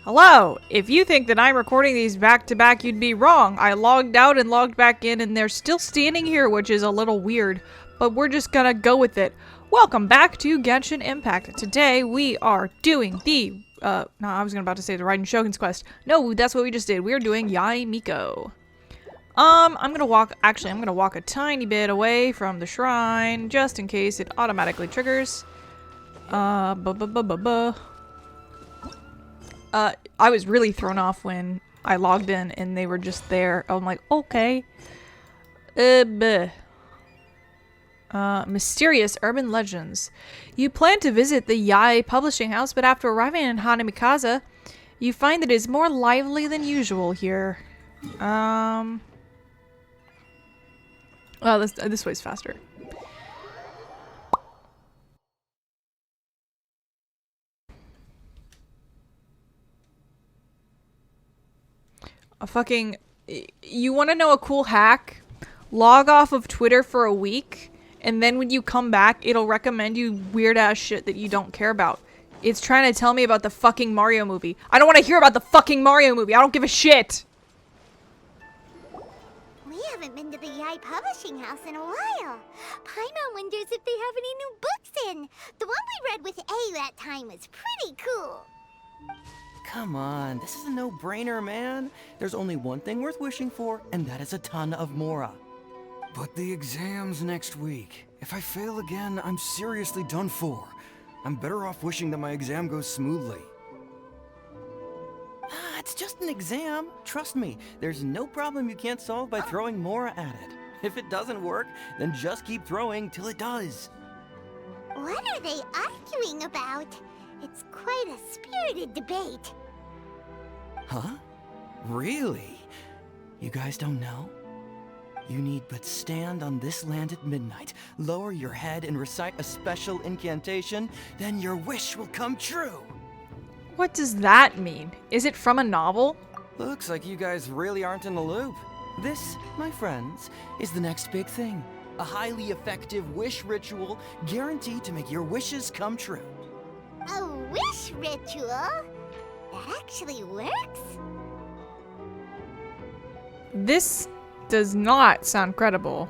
Hello! If you think that I'm recording these back to back, you'd be wrong. I logged out and logged back in and they're still standing here, which is a little weird, but we're just gonna go with it. Welcome back to Genshin Impact. Today we are doing the, no, I was about to say the Raiden Shogun's quest. No, that's what we just did. We're doing Yae Miko. I'm gonna walk a tiny bit away from the shrine, just in case it automatically triggers. I was really thrown off when I logged in and they were just there. I'm like, okay. Mysterious urban legends. You plan to visit the Yae publishing house, but after arriving in Hanamikaze, you find that it is more lively than usual here. Oh, this way's faster. You want to know a cool hack? Log off of Twitter for a week, and then when you come back, it'll recommend you weird-ass shit that you don't care about. It's trying to tell me about the fucking Mario movie. I don't want to hear about the fucking Mario movie. I don't give a shit. We haven't been to the Yae publishing house in a while. Paimon wonders if they have any new books in. The one we read with A that time was pretty cool. Come on, this is a no-brainer, man. There's only one thing worth wishing for, and that is a ton of Mora. But the exam's next week. If I fail again, I'm seriously done for. I'm better off wishing that my exam goes smoothly. It's just an exam. Trust me, there's no problem you can't solve by throwing Mora at it. If it doesn't work, then just keep throwing till it does. What are they arguing about? It's quite a spirited debate. Huh? Really? You guys don't know? You need but stand on this land at midnight, lower your head and recite a special incantation, then your wish will come true. What does that mean? Is it from a novel? Looks like you guys really aren't in the loop. This, my friends, is the next big thing. A highly effective wish ritual guaranteed to make your wishes come true. A wish ritual? That actually works? This does not sound credible.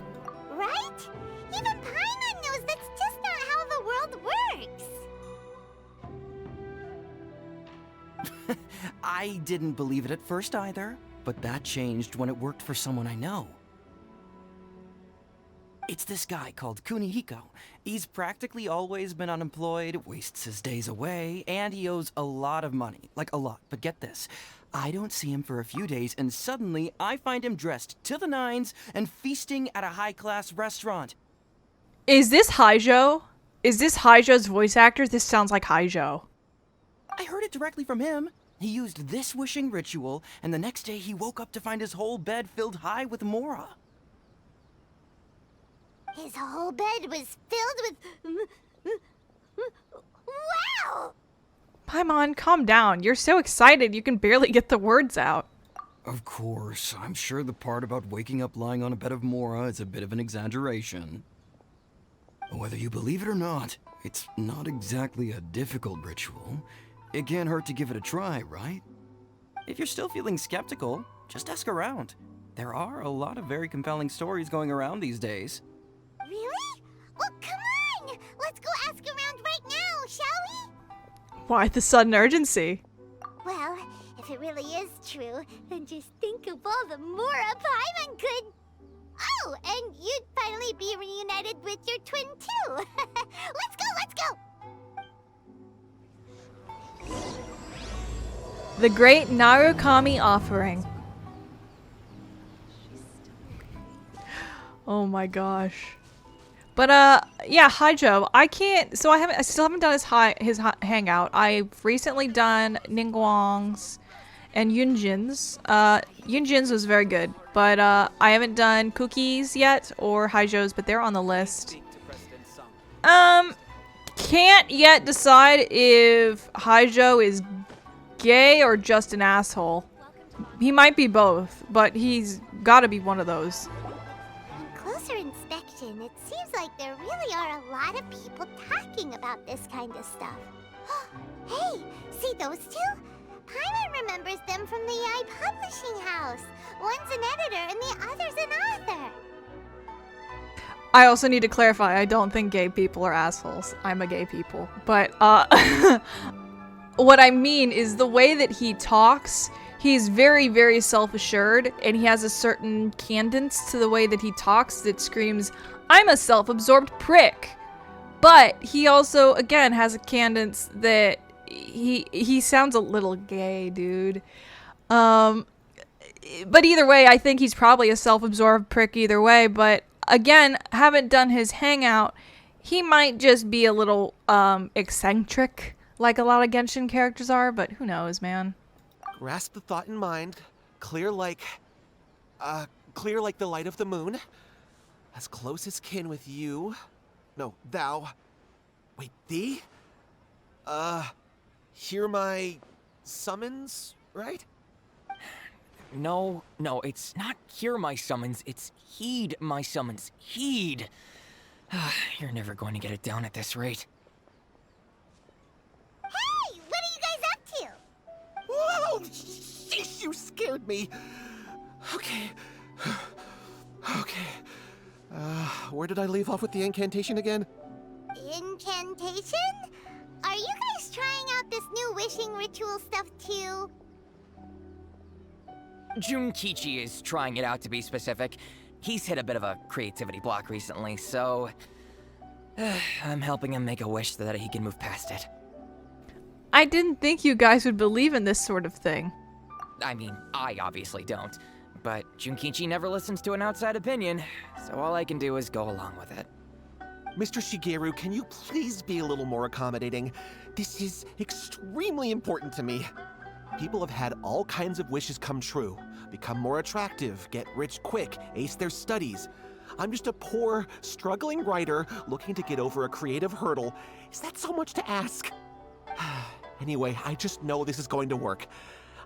Right? Even Paimon knows that's just not how the world works. I didn't believe it at first either, but that changed when it worked for someone I know. It's this guy called Kunihiko. He's practically always been unemployed, wastes his days away, and he owes a lot of money. Like a lot, but get this. I don't see him for a few days, and suddenly I find him dressed to the nines and feasting at a high-class restaurant. Is this Haijo? Is this Haijo's voice actor? This sounds like Haijo. I heard it directly from him. He used this wishing ritual, and the next day he woke up to find his whole bed filled high with Mora. His whole bed was filled with... Wow! Paimon, calm down. You're so excited you can barely get the words out. Of course, I'm sure the part about waking up lying on a bed of Mora is a bit of an exaggeration. Whether you believe it or not, it's not exactly a difficult ritual. It can't hurt to give it a try, right? If you're still feeling skeptical, just ask around. There are a lot of very compelling stories going around these days. Really? Well, come on! Let's go ask around right now, shall we? Why the sudden urgency? Well, if it really is true, then just think of all the Mora Paimon could... Oh, and you'd finally be reunited with your twin too! Let's go! The Great Narukami Offering. Oh my gosh. But yeah, Haijo, I still haven't done his hangout. I've recently done Ningguang's and Yunjin's. Yunjin's was very good, but I haven't done Cookie's yet or Haijo's, but they're on the list. Can't yet decide if Haijo is gay or just an asshole. He might be both, but he's gotta be one of those. On closer inspection, it seems like there really are a lot of people talking about this kind of stuff. Hey, see those two? Paimon remembers them from the Yae Publishing House. One's an editor and the other's an author. I also need to clarify, I don't think gay people are assholes. I'm a gay people. But, what I mean is the way that he talks, he's very, very self-assured, and he has a certain cadence to the way that he talks that screams, I'm a self-absorbed prick. But he also, again, has a cadence that he sounds a little gay, dude. But either way, I think he's probably a self-absorbed prick either way, but again, haven't done his hangout. He might just be a little eccentric, like a lot of Genshin characters are, but who knows, man. Grasp the thought in mind, clear like the light of the moon. As close as kin with you. No, thou. Wait, thee? Hear my summons, right? No, it's not hear my summons, it's heed my summons. Heed! You're never going to get it down at this rate. Hey, what are you guys up to? Whoa! Sheesh, you scared me. Okay. Okay. Where did I leave off with the incantation again? Incantation? Are you guys trying out this new wishing ritual stuff too? Junkichi is trying it out, to be specific. He's hit a bit of a creativity block recently, so I'm helping him make a wish so that he can move past it. I didn't think you guys would believe in this sort of thing. I mean, I obviously don't, but Junkichi never listens to an outside opinion, so all I can do is go along with it. Mr. Shigeru, can you please be a little more accommodating? This is extremely important to me. People have had all kinds of wishes come true. Become more attractive, get rich quick, ace their studies. I'm just a poor, struggling writer looking to get over a creative hurdle. Is that so much to ask? Anyway, I just know this is going to work.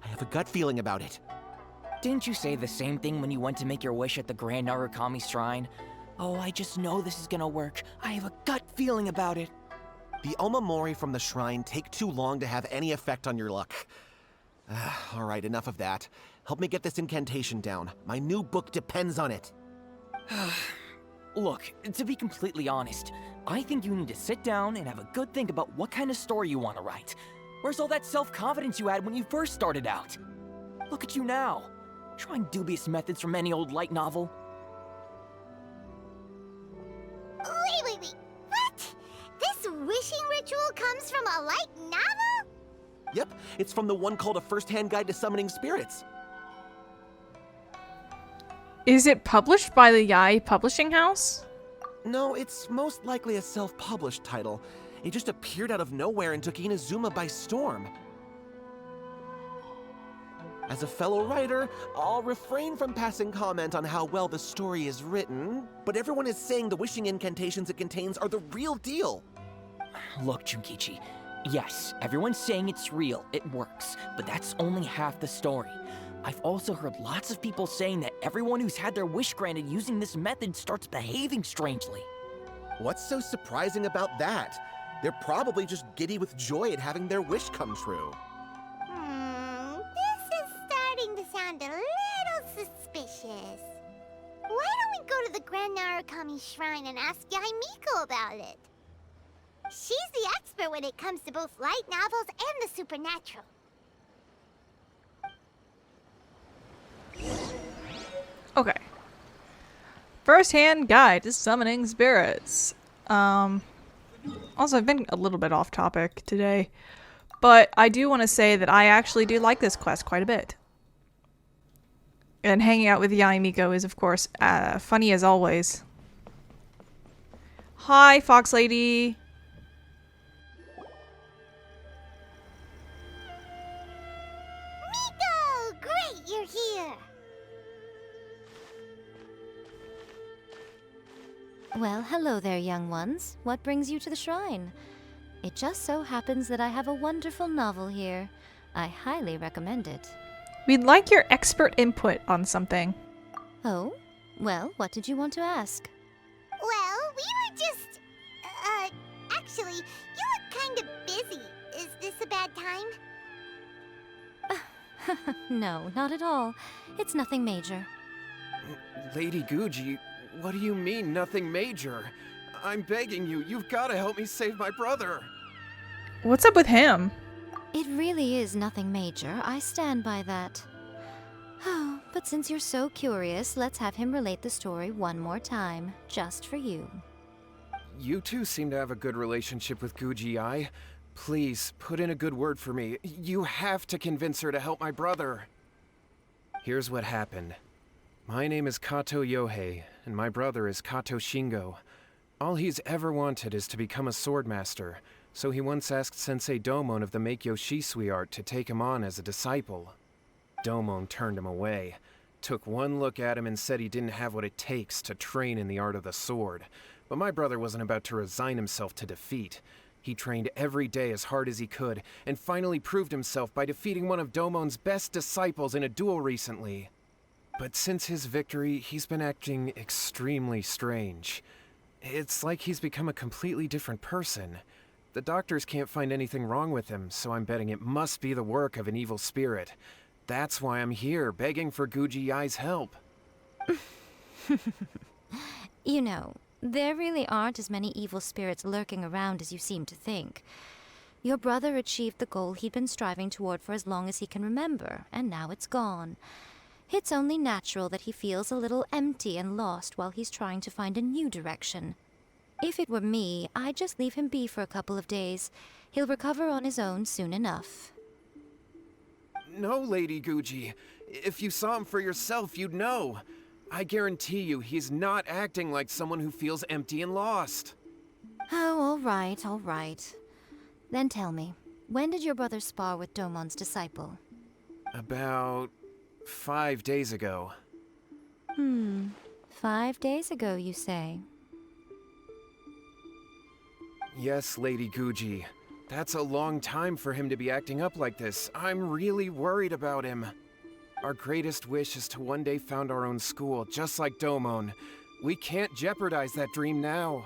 I have a gut feeling about it. Didn't you say the same thing when you went to make your wish at the Grand Narukami Shrine? Oh, I just know this is gonna work. I have a gut feeling about it. The Omamori from the shrine take too long to have any effect on your luck. Alright, enough of that. Help me get this incantation down. My new book depends on it. Look, to be completely honest, I think you need to sit down and have a good think about what kind of story you want to write. Where's all that self-confidence you had when you first started out? Look at you now, trying dubious methods from any old light novel. Wait. What? This wishing ritual comes from a light novel? Yep, it's from the one called A First-Hand Guide to Summoning Spirits. Is it published by the Yae Publishing House? No, it's most likely a self-published title. It just appeared out of nowhere and took Inazuma by storm. As a fellow writer, I'll refrain from passing comment on how well the story is written, but everyone is saying the wishing incantations it contains are the real deal. Look, Junkichi, yes, everyone's saying it's real, it works, but that's only half the story. I've also heard lots of people saying that everyone who's had their wish granted using this method starts behaving strangely. What's so surprising about that? They're probably just giddy with joy at having their wish come true. This is starting to sound a little suspicious. Why don't we go to the Grand Narukami Shrine and ask Yae Miko about it? She's the expert when it comes to both light novels and the supernatural. Okay. First-hand guide to summoning spirits. Also, I've been a little bit off topic today, but I do want to say that I actually do like this quest quite a bit. And hanging out with Yae Miko is, of course, funny as always. Hi, Fox Lady. Miko! Great, you're here! Well, hello there, young ones. What brings you to the shrine? It just so happens that I have a wonderful novel here. I highly recommend it. We'd like your expert input on something. Oh? Well, what did you want to ask? Well, we were just... actually, you look kind of busy. Is this a bad time? No, not at all. It's nothing major. Lady Guji, what do you mean, nothing major? I'm begging you, you've got to help me save my brother. What's up with him? It really is nothing major. I stand by that. Oh, but since you're so curious, let's have him relate the story one more time, just for you. You two seem to have a good relationship with Guji Yae. Please, put in a good word for me. You have to convince her to help my brother. Here's what happened. My name is Kato Yohei, and my brother is Kato Shingo. All he's ever wanted is to become a swordmaster, so he once asked Sensei Domon of the Meikyo Shisui art to take him on as a disciple. Domon turned him away, took one look at him and said he didn't have what it takes to train in the art of the sword. But my brother wasn't about to resign himself to defeat. He trained every day as hard as he could, and finally proved himself by defeating one of Domon's best disciples in a duel recently. But since his victory, he's been acting extremely strange. It's like he's become a completely different person. The doctors can't find anything wrong with him, so I'm betting it must be the work of an evil spirit. That's why I'm here, begging for Guji Yae's help. You know, there really aren't as many evil spirits lurking around as you seem to think. Your brother achieved the goal he'd been striving toward for as long as he can remember, and now it's gone. It's only natural that he feels a little empty and lost while he's trying to find a new direction. If it were me, I'd just leave him be for a couple of days. He'll recover on his own soon enough. No, Lady Guji. If you saw him for yourself, you'd know. I guarantee you, he's not acting like someone who feels empty and lost. Oh, all right. Then tell me, when did your brother spar with Domon's disciple? About 5 days ago. 5 days ago, you say? Yes, Lady Guji. That's a long time for him to be acting up like this. I'm really worried about him. Our greatest wish is to one day found our own school, just like Domon. We can't jeopardize that dream now.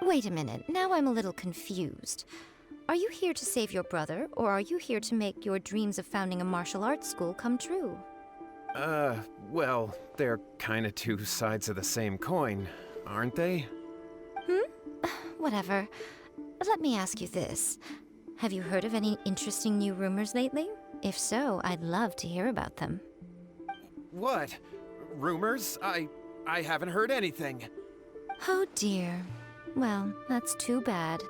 Wait a minute, now I'm a little confused. Are you here to save your brother, or are you here to make your dreams of founding a martial arts school come true? Well, they're kinda two sides of the same coin, aren't they? Whatever. Let me ask you this. Have you heard of any interesting new rumors lately? If so, I'd love to hear about them. What? Rumors? I haven't heard anything. Oh dear. Well, that's too bad.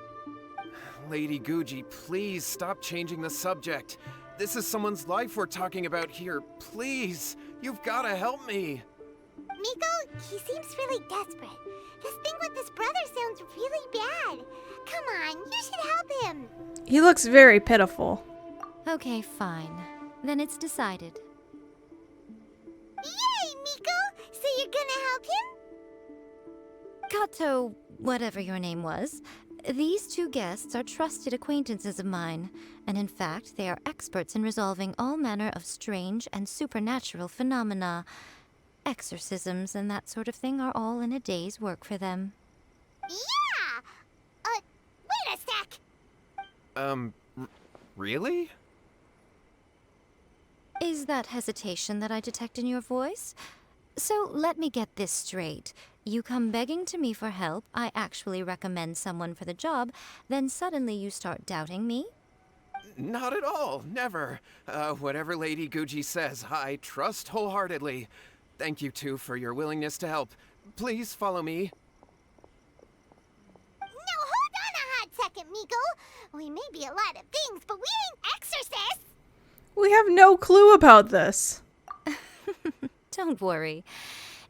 Lady Guji, please stop changing the subject. This is someone's life we're talking about here. Please, you've gotta help me. Miko, he seems really desperate. This thing with his brother sounds really bad. Come on, you should help him. He looks very pitiful. Okay, fine. Then it's decided. Yay, Miko! So you're gonna help him? Kato, whatever your name was, these two guests are trusted acquaintances of mine, and in fact, they are experts in resolving all manner of strange and supernatural phenomena. Exorcisms and that sort of thing are all in a day's work for them. Yeah! Wait a sec! Really? Is that hesitation that I detect in your voice? So let me get this straight. You come begging to me for help, I actually recommend someone for the job, then suddenly you start doubting me? Not at all, never. Whatever Lady Guji says, I trust wholeheartedly. Thank you two for your willingness to help. Please follow me. No, hold on a hot second, Miko. We may be a lot of things, but we ain't exorcists. We have no clue about this. Don't worry.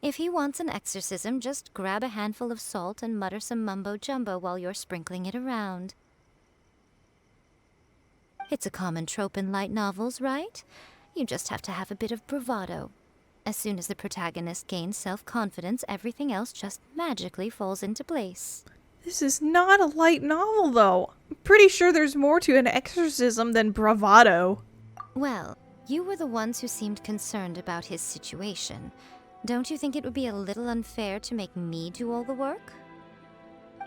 If he wants an exorcism, just grab a handful of salt and mutter some mumbo-jumbo while you're sprinkling it around. It's a common trope in light novels, right? You just have to have a bit of bravado. As soon as the protagonist gains self-confidence, everything else just magically falls into place. This is not a light novel, though. I'm pretty sure there's more to an exorcism than bravado. Well, you were the ones who seemed concerned about his situation. Don't you think it would be a little unfair to make me do all the work?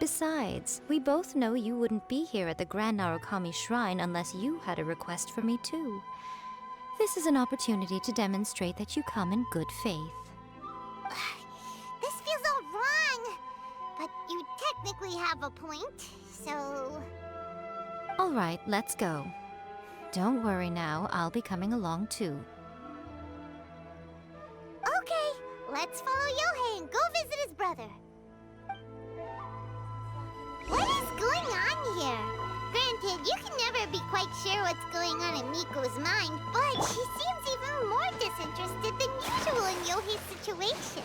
Besides, we both know you wouldn't be here at the Grand Narukami Shrine unless you had a request for me too. This is an opportunity to demonstrate that you come in good faith. This feels all wrong. But you technically have a point, so... Alright, let's go. Don't worry now, I'll be coming along too. Okay, let's follow Yohei and go visit his brother. What is going on here? Granted, you can never be quite sure what's going on in Miko's mind, but she seems even more disinterested than usual in Yohei's situation.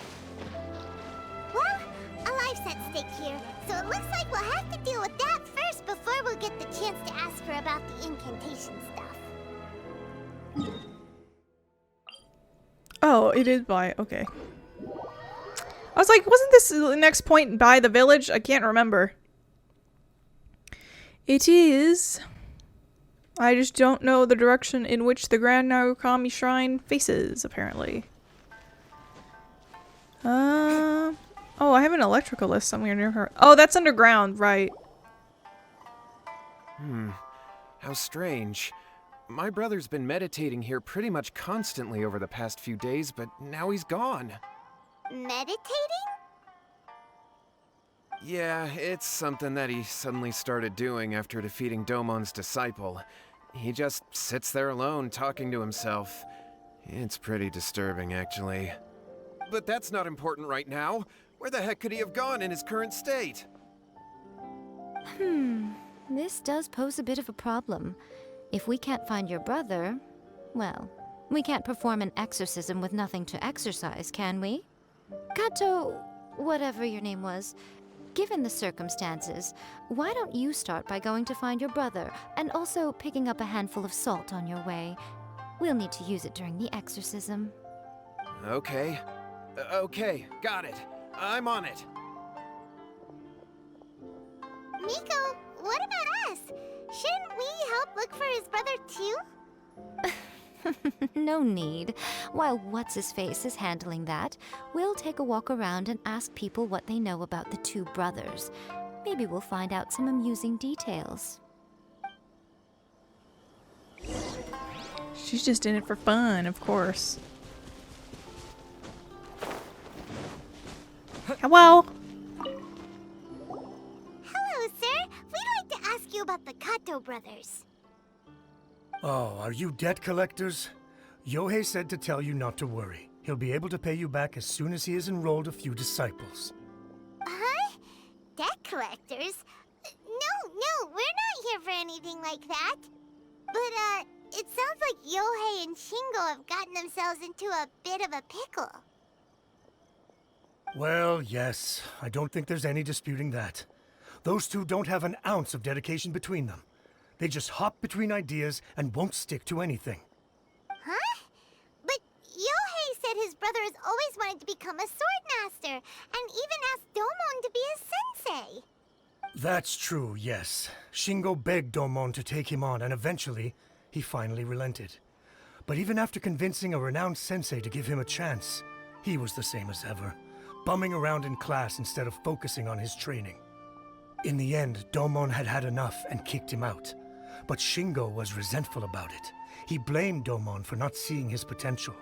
Well, a life's at stake here, so it looks like we'll have to deal with that first before we'll get the chance to ask her about the incantation stuff. Oh, it is by... okay. I was like, wasn't this the next point by the village? I can't remember. It is. I just don't know the direction in which the Grand Narukami Shrine faces, apparently. Oh, I have an electrical list somewhere near her. Oh, that's underground, right. How strange. My brother's been meditating here pretty much constantly over the past few days, but now he's gone. Meditating? Yeah, it's something that he suddenly started doing after defeating Domon's disciple. He just sits there alone, talking to himself. It's pretty disturbing, actually. But that's not important right now. Where the heck could he have gone in his current state? This does pose a bit of a problem. If we can't find your brother, well, we can't perform an exorcism with nothing to exorcise, can we? Kato, whatever your name was, given the circumstances, why don't you start by going to find your brother, and also picking up a handful of salt on your way? We'll need to use it during the exorcism. Okay. Okay, got it. I'm on it. Miko, what about us? Shouldn't we help look for his brother too? No need. While What's-His-Face is handling that, we'll take a walk around and ask people what they know about the two brothers. Maybe we'll find out some amusing details. She's just in it for fun, of course. Hello? Hello, sir. We'd like to ask you about the Kato brothers. Oh, are you debt collectors? Yohei said to tell you not to worry. He'll be able to pay you back as soon as he has enrolled a few disciples. Huh? Debt collectors? No, we're not here for anything like that. But, it sounds like Yohei and Shingo have gotten themselves into a bit of a pickle. Well, yes. I don't think there's any disputing that. Those two don't have an ounce of dedication between them. They just hop between ideas and won't stick to anything. Huh? But Yohei said his brother has always wanted to become a sword master, and even asked Domon to be his sensei. That's true, yes. Shingo begged Domon to take him on, and eventually, he finally relented. But even after convincing a renowned sensei to give him a chance, he was the same as ever, bumming around in class instead of focusing on his training. In the end, Domon had had enough and kicked him out. But Shingo was resentful about it. He blamed Domon for not seeing his potential,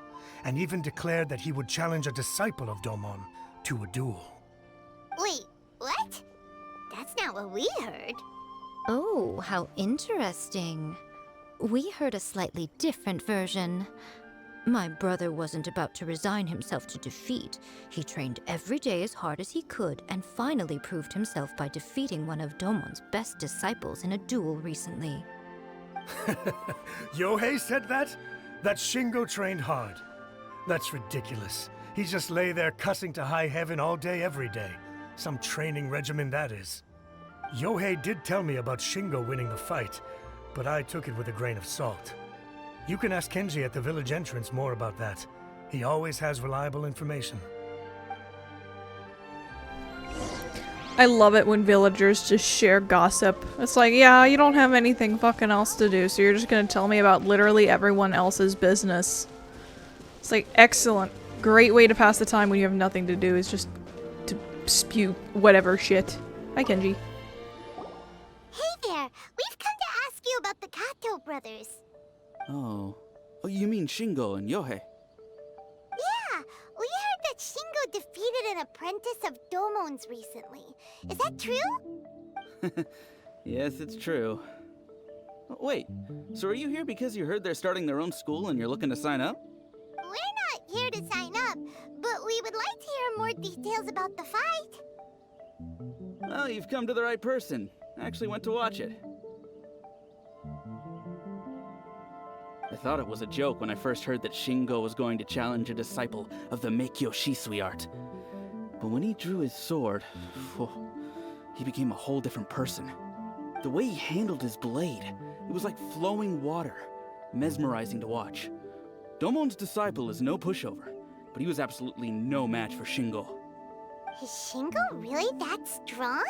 and even declared that he would challenge a disciple of Domon to a duel. Wait, what? That's not what we heard. Oh, how interesting. We heard a slightly different version. My brother wasn't about to resign himself to defeat. He trained every day as hard as he could and finally proved himself by defeating one of Domon's best disciples in a duel recently. Yohei said that? That Shingo trained hard. That's ridiculous. He just lay there cussing to high heaven all day every day. Some training regimen that is. Yohei did tell me about Shingo winning the fight, but I took it with a grain of salt. You can ask Kenji at the village entrance more about that. He always has reliable information. I love it when villagers just share gossip. It's like, yeah, you don't have anything fucking else to do, so you're just gonna tell me about literally everyone else's business. It's like, excellent. Great way to pass the time when you have nothing to do, is just to spew whatever shit. Hi, Kenji. Hey there! We've come to ask you about the Kato brothers. Oh. Oh, you mean Shingo and Yohei? Yeah, we heard that Shingo defeated an apprentice of Domon's recently. Is that true? Yes, it's true. Wait, so are you here because you heard they're starting their own school and you're looking to sign up? We're not here to sign up, but we would like to hear more details about the fight. Well, you've come to the right person. I actually went to watch it. I thought it was a joke when I first heard that Shingo was going to challenge a disciple of the Meikyo Shisui art. But when he drew his sword, he became a whole different person. The way he handled his blade, it was like flowing water, mesmerizing to watch. Domon's disciple is no pushover, but he was absolutely no match for Shingo. Is Shingo really that strong?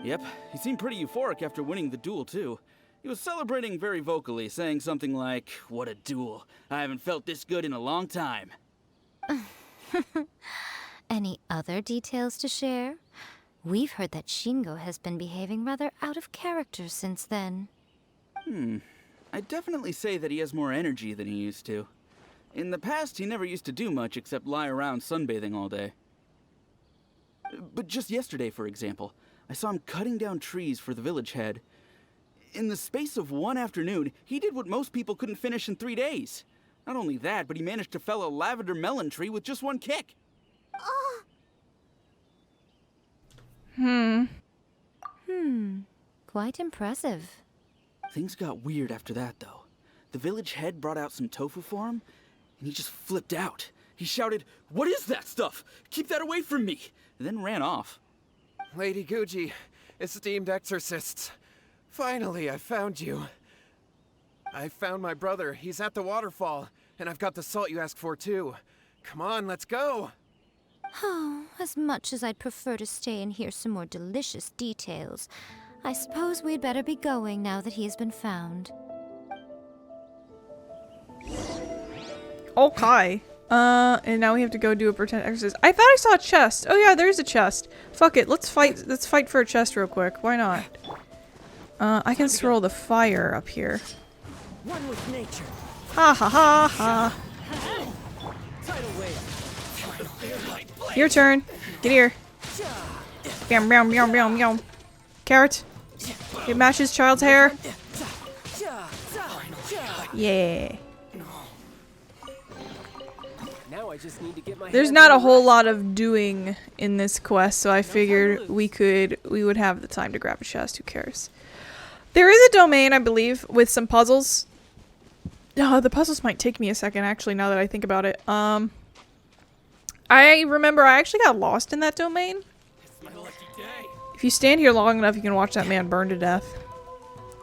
Yep, he seemed pretty euphoric after winning the duel too. He was celebrating very vocally, saying something like, "What a duel. I haven't felt this good in a long time." Any other details to share? We've heard that Shingo has been behaving rather out of character since then. I'd definitely say that he has more energy than he used to. In the past, he never used to do much except lie around sunbathing all day. But just yesterday, for example, I saw him cutting down trees for the village head. In the space of one afternoon, he did what most people couldn't finish in 3 days. Not only that, but he managed to fell a lavender melon tree with just one kick. Oh, Quite impressive. Things got weird after that, though. The village head brought out some tofu for him, and he just flipped out. He shouted, "What is that stuff? Keep that away from me!" and then ran off. Lady Guji, esteemed exorcists. Finally, I found you. I found my brother. He's at the waterfall, and I've got the salt you asked for, too. Come on, let's go. Oh, as much as I'd prefer to stay and hear some more delicious details, I suppose we'd better be going now that he has been found. Okay. And now we have to go do a pretend exorcism. I thought I saw a chest. Oh yeah, there's a chest. Fuck it, let's fight. Let's fight for a chest real quick. Why not? I can throw the fire up here. One with nature. Ha ha ha ha. Your turn. Get here. Bam bam bam bam bam. Carrot. It matches child's hair. Yeah. Now I just need to get my There's hands not on a the whole rest. lot of doing in this quest, so I figured we would have the time to grab a chest. Who cares? There is a domain, I believe, with some puzzles. The puzzles might take me a second, actually, now that I think about it. I remember I actually got lost in that domain. It's my lucky day. If you stand here long enough, you can watch that man burn to death.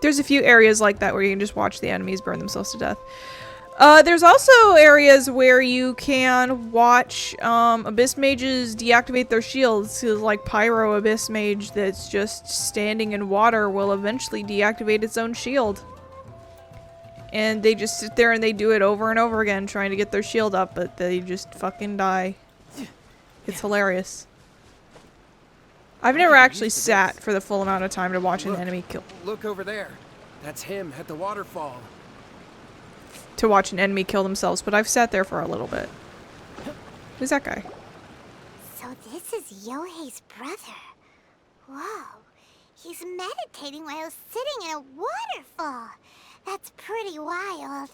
There's a few areas like that where you can just watch the enemies burn themselves to death. There's also areas where you can watch Abyss Mages deactivate their shields. So like Pyro Abyss Mage that's just standing in water will eventually deactivate its own shield. And they just sit there and they do it over and over again trying to get their shield up, but they just fucking die. It's hilarious. I've never actually sat for the full amount of time to watch an enemy kill. Look over there. That's him at the waterfall. To watch an enemy kill themselves, but I've sat there for a little bit. Who's that guy? so this is Yohei's brother. Whoa, he's meditating while sitting in a waterfall. That's pretty wild.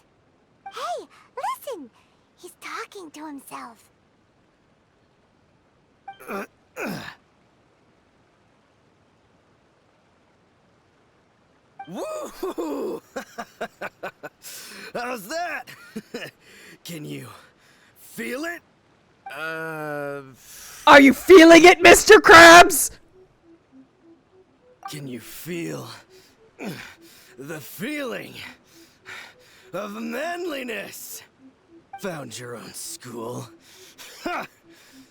Hey, listen! He's talking to himself. Woo! How's that? Can you feel it? Are you feeling it, Mr. Krabs? Can you feel the feeling of manliness? Found your own school. Ha!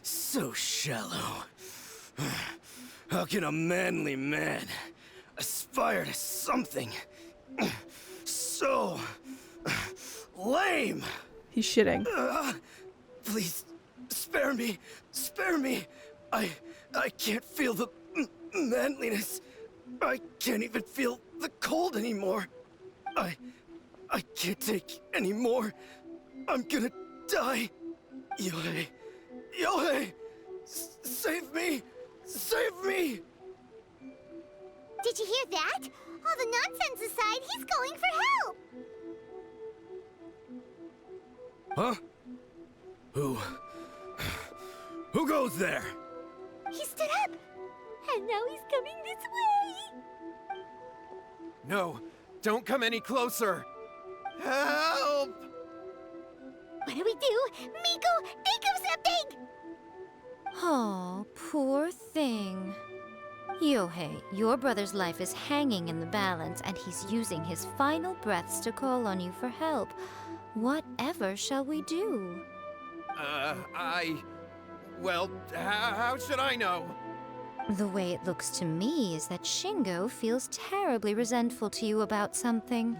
So shallow. How can a manly man aspire to something so lame? He's shitting. Please, spare me. Spare me. I can't feel the manliness. I can't even feel the cold anymore. I can't take any more. I'm gonna die. Yohei! Yohei! Save me! Save me! Did you hear that? All the nonsense aside, he's calling for help! Huh? Who goes there? He stood up! And now he's coming this way! No, don't come any closer. Help! What do we do? Miko, think of something! Oh, poor thing. Yohei, your brother's life is hanging in the balance, and he's using his final breaths to call on you for help. Whatever shall we do? Well, how should I know? The way it looks to me is that Shingo feels terribly resentful to you about something.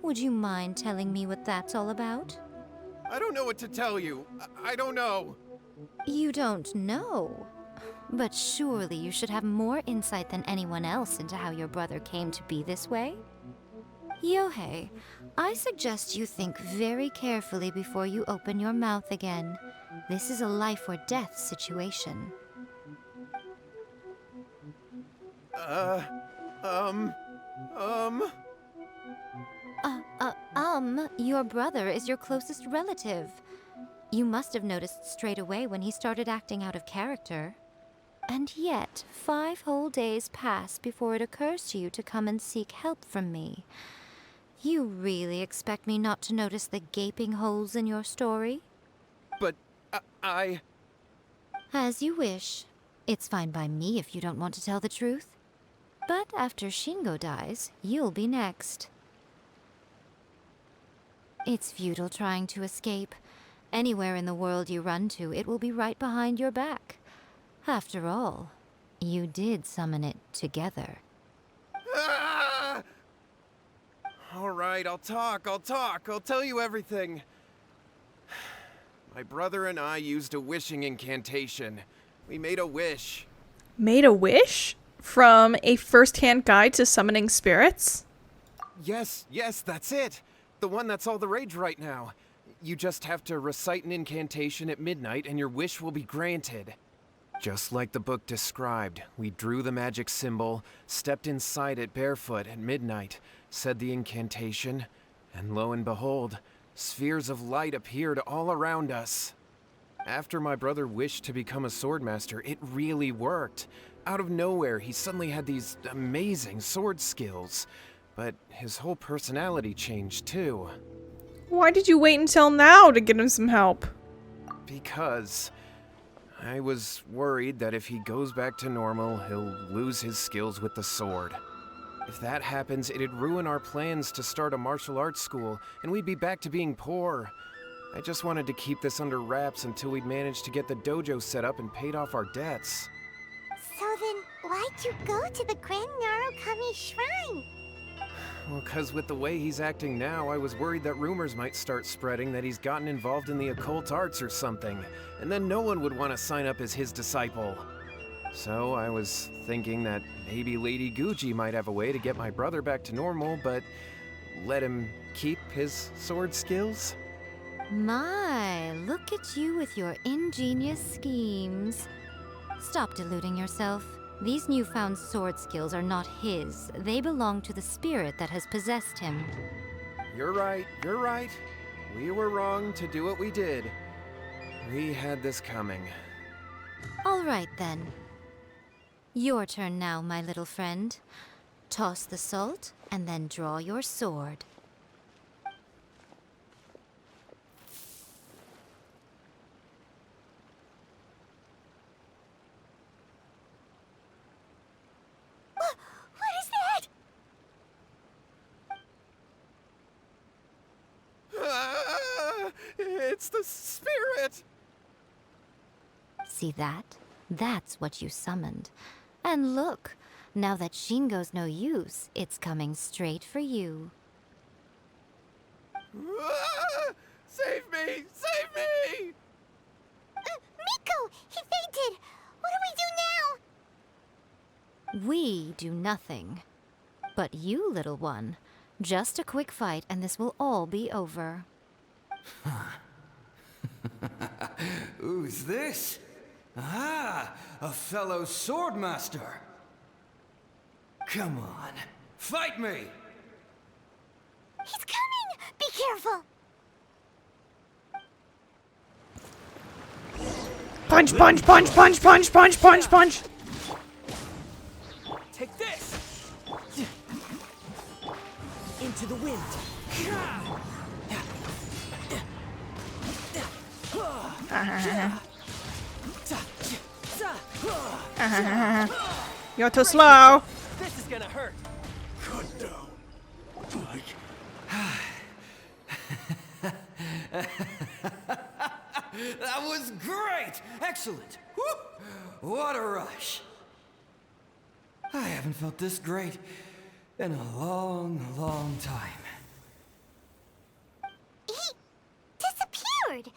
Would you mind telling me what that's all about? I don't know what to tell you. I don't know. You don't know? But surely you should have more insight than anyone else into how your brother came to be this way? Yohei, I suggest you think very carefully before you open your mouth again. This is a life or death situation. Your brother is your closest relative. You must have noticed straight away when he started acting out of character. And yet, 5 whole days pass before it occurs to you to come and seek help from me. You really expect me not to notice the gaping holes in your story? But I... As you wish. It's fine by me if you don't want to tell the truth. But after Shingo dies, you'll be next. It's futile trying to escape. Anywhere in the world you run to, it will be right behind your back. After all, you did summon it together. Ah! All right, I'll talk. I'll tell you everything. My brother and I used a wishing incantation. We made a wish. Made a wish? From a first-hand guide to summoning spirits? Yes, that's it. The one that's all the rage right now. You just have to recite an incantation at midnight and your wish will be granted. Just like the book described, we drew the magic symbol, stepped inside it barefoot at midnight, said the incantation, and lo and behold, spheres of light appeared all around us. After my brother wished to become a swordmaster, it really worked. Out of nowhere, he suddenly had these amazing sword skills. But his whole personality changed too. Why did you wait until now to get him some help? Because I was worried that if he goes back to normal, he'll lose his skills with the sword. If that happens, it'd ruin our plans to start a martial arts school, and we'd be back to being poor. I just wanted to keep this under wraps until we'd managed to get the dojo set up and paid off our debts. So then, why'd you go to the Grand Narukami Shrine? Well, 'cause with the way he's acting now, I was worried that rumors might start spreading that he's gotten involved in the occult arts or something, and then no one would want to sign up as his disciple. So I was thinking that maybe Lady Guji might have a way to get my brother back to normal, but let him keep his sword skills? My, look at you with your ingenious schemes. Stop deluding yourself. These newfound sword skills are not his. They belong to the spirit that has possessed him. You're right. We were wrong to do what we did. We had this coming. All right, then. Your turn now, my little friend. Toss the salt, and then draw your sword. What is that? Ah, it's the spirit! See that? That's what you summoned. And look, now that Shingo's no use, it's coming straight for you. Ah, save me! Save me! Miko! He fainted! What do we do now? We do nothing. But you, little one, just a quick fight and this will all be over. Who's this? Ah, a fellow swordmaster. Come on, fight me! He's coming! Be careful! Punch, punch, punch, punch, punch, punch, punch, punch. Take this! Into the wind. You're too slow. This is gonna hurt. Cut down. That was great! Excellent! Woo! What a rush! I haven't felt this great in a long, long time. He disappeared!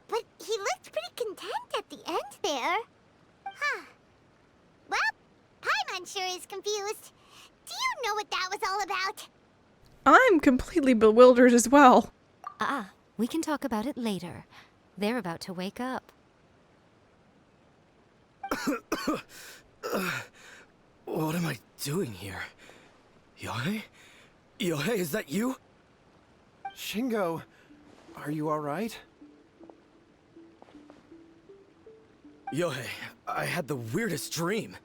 But he looked pretty content at the end there. Huh. Well, Paimon sure is confused. Do you know what that was all about? I'm completely bewildered as well. We can talk about it later. They're about to wake up. What am I doing here? Yae? Yae, is that you? Shingo, are you alright? Yae, I had the weirdest dream.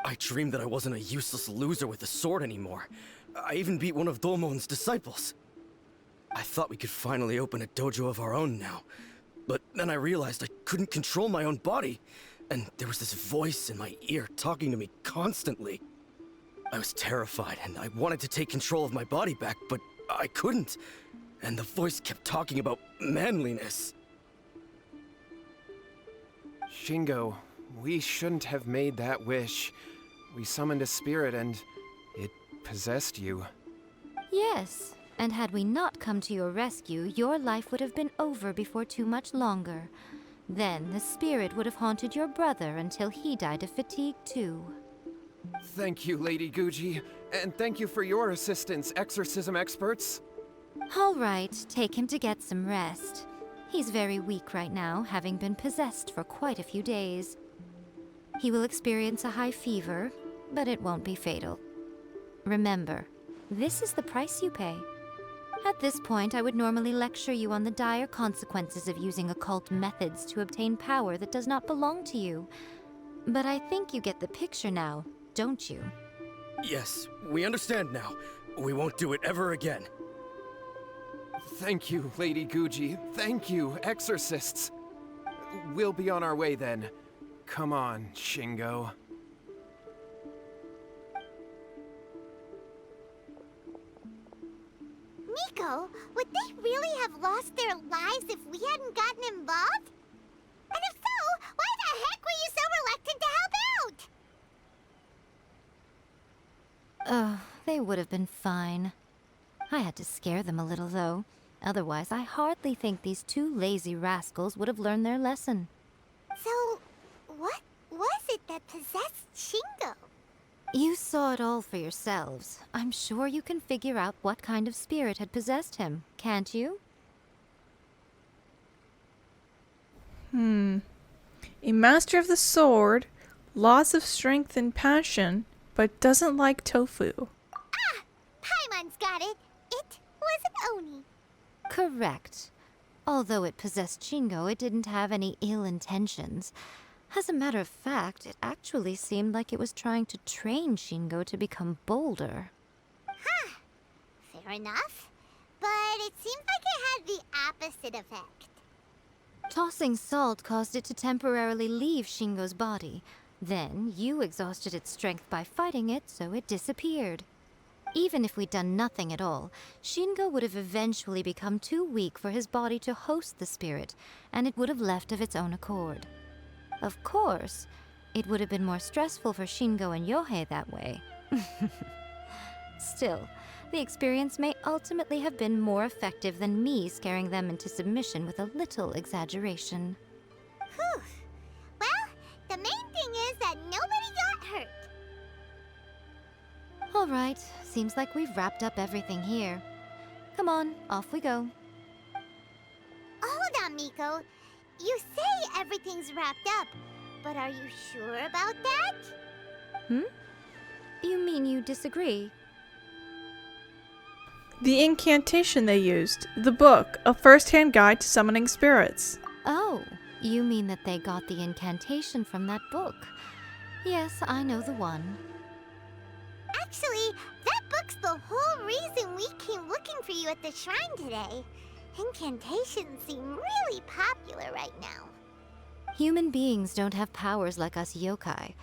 I dreamed that I wasn't a useless loser with a sword anymore. I even beat one of Domon's disciples. I thought we could finally open a dojo of our own now. But then I realized I couldn't control my own body. And there was this voice in my ear talking to me constantly. I was terrified and I wanted to take control of my body back, but I couldn't. And the voice kept talking about manliness. Shingo, we shouldn't have made that wish. We summoned a spirit and it possessed you. Yes, and had we not come to your rescue, your life would have been over before too much longer. Then the spirit would have haunted your brother until he died of fatigue too. Thank you, Lady Guji, and thank you for your assistance, exorcism experts. All right, take him to get some rest. He's very weak right now, having been possessed for quite a few days. He will experience a high fever, but it won't be fatal. Remember, this is the price you pay. At this point, I would normally lecture you on the dire consequences of using occult methods to obtain power that does not belong to you. But I think you get the picture now, don't you? Yes, we understand now. We won't do it ever again. Thank you, Lady Guji. Thank you, exorcists. We'll be on our way then. Come on, Shingo. Miko, would they really have lost their lives if we hadn't gotten involved? And if so, why the heck were you so reluctant to help out? They would have been fine. I had to scare them a little, though. Otherwise, I hardly think these two lazy rascals would have learned their lesson. So, what was it that possessed Shingo? You saw it all for yourselves. I'm sure you can figure out what kind of spirit had possessed him, can't you? A master of the sword, lots of strength and passion, but doesn't like tofu. Ah! Paimon's got it. It was an Oni. Correct. Although it possessed Shingo, it didn't have any ill intentions. As a matter of fact, it actually seemed like it was trying to train Shingo to become bolder. Huh. Fair enough. But it seemed like it had the opposite effect. Tossing salt caused it to temporarily leave Shingo's body. Then, you exhausted its strength by fighting it, so it disappeared. Even if we'd done nothing at all, Shingo would have eventually become too weak for his body to host the spirit, and it would have left of its own accord. Of course, it would have been more stressful for Shingo and Yohei that way. Still, the experience may ultimately have been more effective than me scaring them into submission with a little exaggeration. Whew. Well, the main thing is that nobody got hurt. All right, seems like we've wrapped up everything here. Come on, off we go. Hold on, Miko. You say everything's wrapped up, but are you sure about that? You mean you disagree? The incantation they used. The book, A First-Hand Guide to Summoning Spirits. Oh, you mean that they got the incantation from that book. Yes, I know the one. Actually, that book's the whole reason we came looking for you at the shrine today. Incantations seem really popular right now. Human beings don't have powers like us yokai.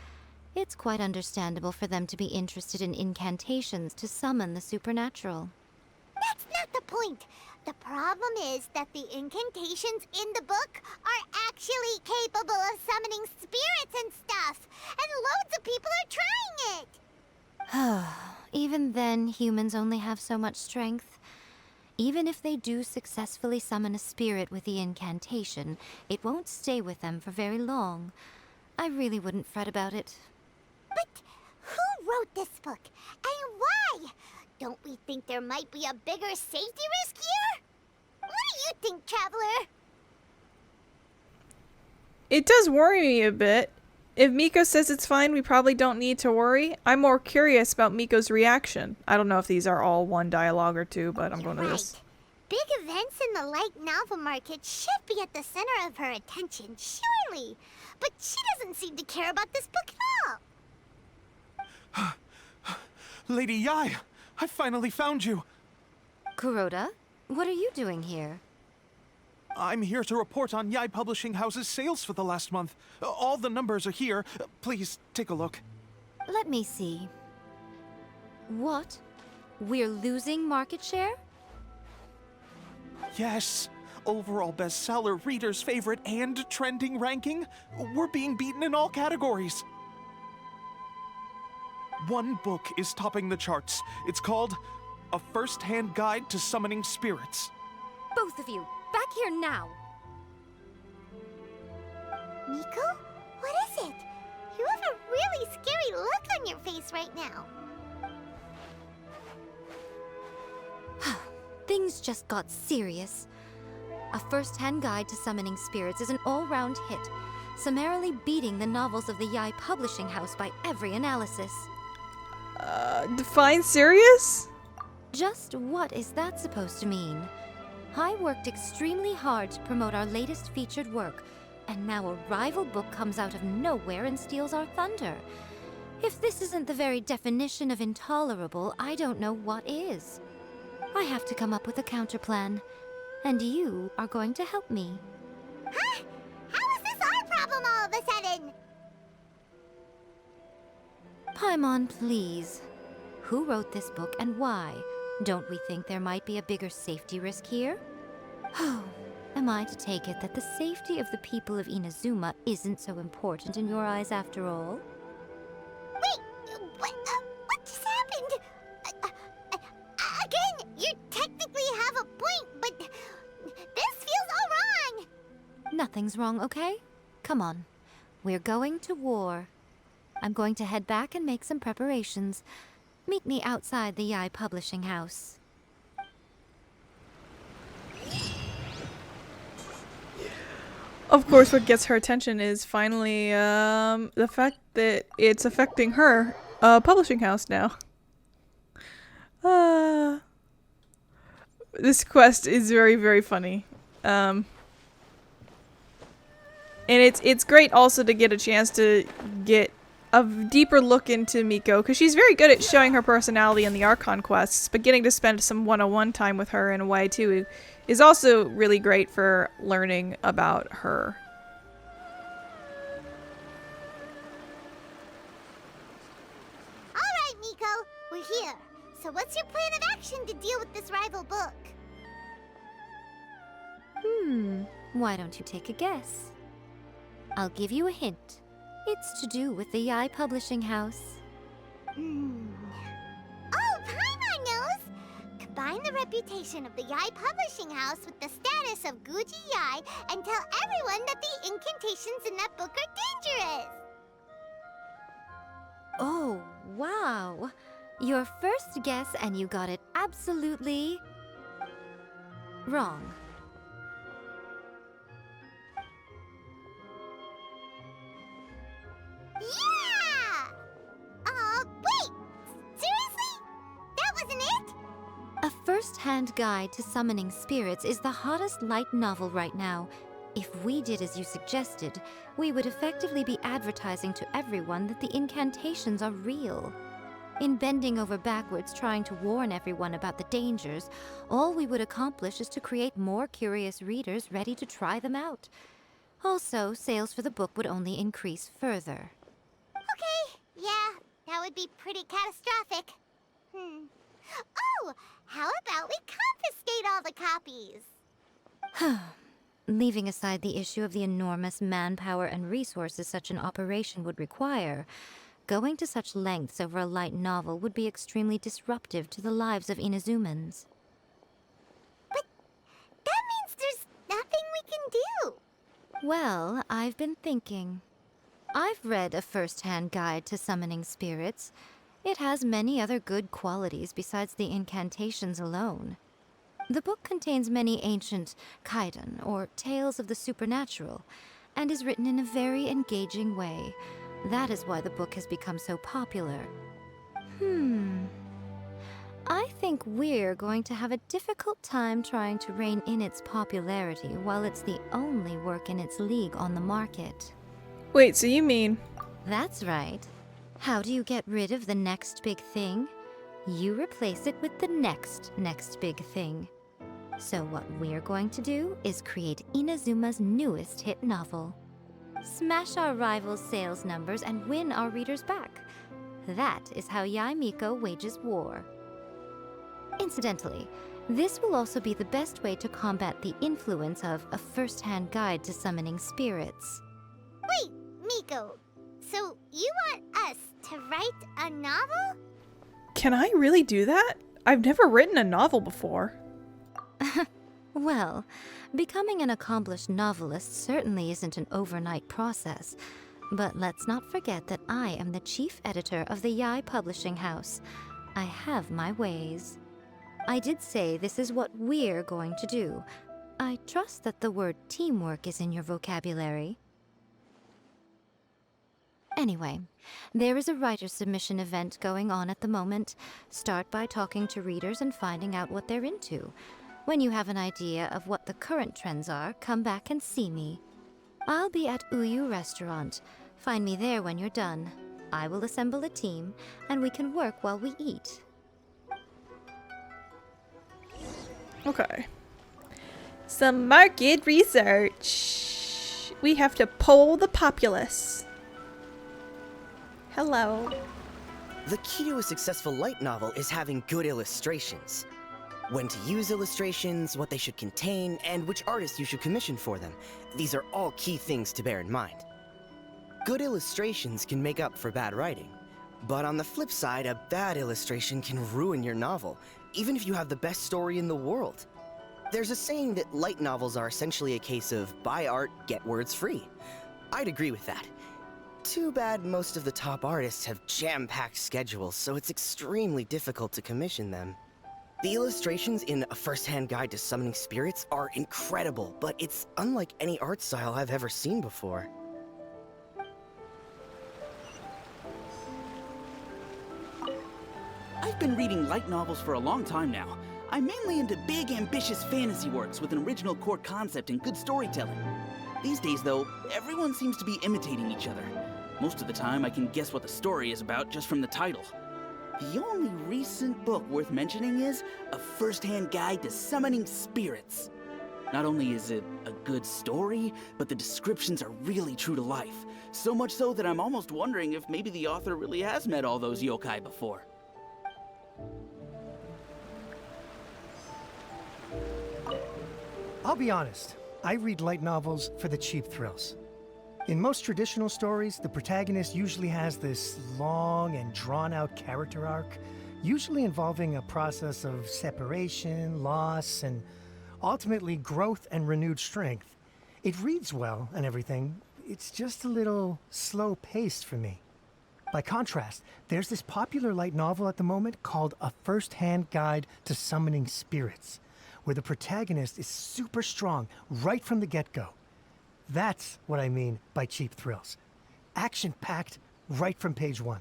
It's quite understandable for them to be interested in incantations to summon the supernatural. That's not the point. The problem is that the incantations in the book are actually capable of summoning spirits and stuff, and loads of people are trying it. Even then, humans only have so much strength. Even if they do successfully summon a spirit with the incantation, it won't stay with them for very long. I really wouldn't fret about it. But who wrote this book, and why? Don't we think there might be a bigger safety risk here? What do you think, Traveler? It does worry me a bit. If Miko says it's fine, we probably don't need to worry. I'm more curious about Miko's reaction. I don't know if these are all one dialogue or two, but I'm going to this. Big events in the light novel market should be at the center of her attention, surely. But she doesn't seem to care about this book at all. Lady Yae, I finally found you. Kuroda, what are you doing here? I'm here to report on Yae Publishing House's sales for the last month. All the numbers are here. Please, take a look. Let me see. What? We're losing market share? Yes. Overall bestseller, reader's favorite, and trending ranking. We're being beaten in all categories. One book is topping the charts. It's called A First-Hand Guide to Summoning Spirits. Both of you, back here now! Miko? What is it? You have a really scary look on your face right now. Things just got serious. A First-Hand Guide to Summoning Spirits is an all-round hit, summarily beating the novels of the Yae Publishing House by every analysis. Define serious? Just what is that supposed to mean? I worked extremely hard to promote our latest featured work, and now a rival book comes out of nowhere and steals our thunder. If this isn't the very definition of intolerable, I don't know what is. I have to come up with a counterplan, and you are going to help me. Huh? How is this our problem all of a sudden? Paimon, please. Who wrote this book and why? Don't we think there might be a bigger safety risk here? Oh, am I to take it that the safety of the people of Inazuma isn't so important in your eyes after all? Wait, what just happened? Again, you technically have a point, but this feels all wrong. Nothing's wrong, okay? Come on. We're going to war. I'm going to head back and make some preparations. Meet me outside the Yae Publishing House. Of course, what gets her attention is finally the fact that it's affecting her publishing house now. This quest is very, very funny. And it's great also to get a chance to get a deeper look into Miko, because she's very good at showing her personality in the Archon quests, but getting to spend some one-on-one time with her in a way too is also really great for learning about her. Alright, Miko, we're here. So what's your plan of action to deal with this rival book? Why don't you take a guess? I'll give you a hint. It's to do with the Yae Publishing House. Oh, Paimon knows! Combine the reputation of the Yae Publishing House with the status of Guji Yae and tell everyone that the incantations in that book are dangerous! Oh, wow. Your first guess, and you got it absolutely wrong. Yeah! Wait! Seriously? That wasn't it? A first-hand guide to summoning spirits is the hottest light novel right now. If we did as you suggested, we would effectively be advertising to everyone that the incantations are real. In bending over backwards trying to warn everyone about the dangers, all we would accomplish is to create more curious readers ready to try them out. Also, sales for the book would only increase further. Okay, yeah, that would be pretty catastrophic. Oh, how about we confiscate all the copies? Leaving aside the issue of the enormous manpower and resources such an operation would require, going to such lengths over a light novel would be extremely disruptive to the lives of Inazumans. But that means there's nothing we can do. Well, I've been thinking. I've read a first-hand guide to summoning spirits. It has many other good qualities besides the incantations alone. The book contains many ancient kaidan, or tales of the supernatural, and is written in a very engaging way. That is why the book has become so popular. I think we're going to have a difficult time trying to rein in its popularity while it's the only work in its league on the market. Wait, so you mean... That's right. How do you get rid of the next big thing? You replace it with the next big thing. So what we're going to do is create Inazuma's newest hit novel. Smash our rivals' sales numbers and win our readers back. That is how Yae Miko wages war. Incidentally, this will also be the best way to combat the influence of a first-hand guide to summoning spirits. Wait, Miko, so you want us to write a novel? Can I really do that? I've never written a novel before. Well, becoming an accomplished novelist certainly isn't an overnight process. But let's not forget that I am the chief editor of the Yae Publishing House. I have my ways. I did say this is what we're going to do. I trust that the word teamwork is in your vocabulary. Anyway, there is a writer submission event going on at the moment. Start by talking to readers and finding out what they're into. When you have an idea of what the current trends are, come back and see me. I'll be at Uyu Restaurant. Find me there when you're done. I will assemble a team, and we can work while we eat. Okay. Some market research. We have to poll the populace. Hello. The key to a successful light novel is having good illustrations. When to use illustrations, what they should contain, and which artists you should commission for them. These are all key things to bear in mind. Good illustrations can make up for bad writing. But on the flip side, a bad illustration can ruin your novel, even if you have the best story in the world. There's a saying that light novels are essentially a case of buy art, get words free. I'd agree with that. Too bad most of the top artists have jam-packed schedules, so it's extremely difficult to commission them. The illustrations in A First-Hand Guide to Summoning Spirits are incredible, but it's unlike any art style I've ever seen before. I've been reading light novels for a long time now. I'm mainly into big, ambitious fantasy works with an original core concept and good storytelling. These days, though, everyone seems to be imitating each other. Most of the time, I can guess what the story is about just from the title. The only recent book worth mentioning is A First-Hand Guide to Summoning Spirits. Not only is it a good story, but the descriptions are really true to life. So much so that I'm almost wondering if maybe the author really has met all those yokai before. I'll be honest, I read light novels for the cheap thrills. In most traditional stories, the protagonist usually has this long and drawn-out character arc, usually involving a process of separation, loss, and ultimately growth and renewed strength. It reads well and everything, it's just a little slow-paced for me. By contrast, there's this popular light novel at the moment called A First-Hand Guide to Summoning Spirits, where the protagonist is super strong right from the get-go. That's what I mean by cheap thrills. Action-packed right from page 1.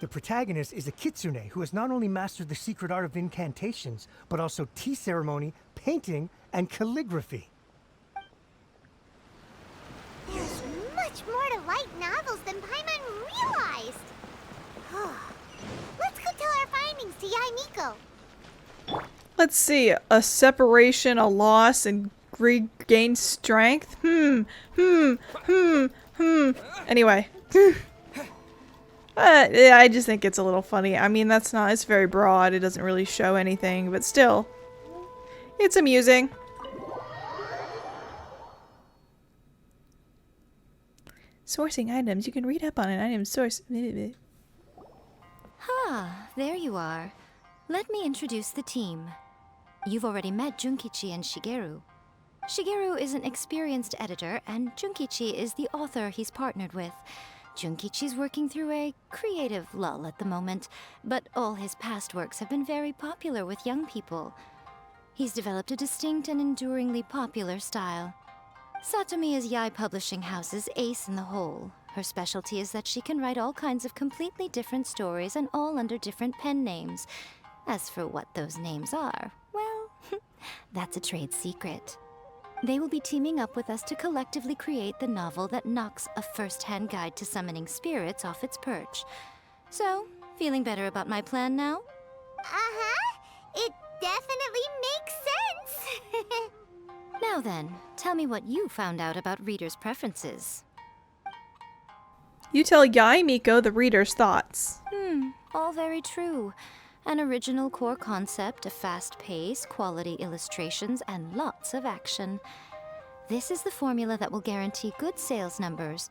The protagonist is a kitsune who has not only mastered the secret art of incantations, but also tea ceremony, painting, and calligraphy. There's much more to light novels than Paimon realized. Let's go tell our findings to Yae Miko. Let's see. A separation, a loss, and regain strength? Anyway. Yeah, I just think it's a little funny. I mean, it's very broad. It doesn't really show anything, but still. It's amusing. Sourcing items. You can read up on an item source. There you are. Let me introduce the team. You've already met Junkichi and Shigeru. Shigeru is an experienced editor, and Junkichi is the author he's partnered with. Junkichi's working through a creative lull at the moment, but all his past works have been very popular with young people. He's developed a distinct and enduringly popular style. Satomi is Yae Publishing House's ace in the hole. Her specialty is that she can write all kinds of completely different stories and all under different pen names. As for what those names are, well, that's a trade secret. They will be teaming up with us to collectively create the novel that knocks A First-Hand Guide to Summoning Spirits off its perch. So, feeling better about my plan now? It definitely makes sense. Now then, tell me what you found out about readers' preferences. You tell Yae Miko the reader's thoughts. All very true. An original core concept, a fast pace, quality illustrations, and lots of action. This is the formula that will guarantee good sales numbers.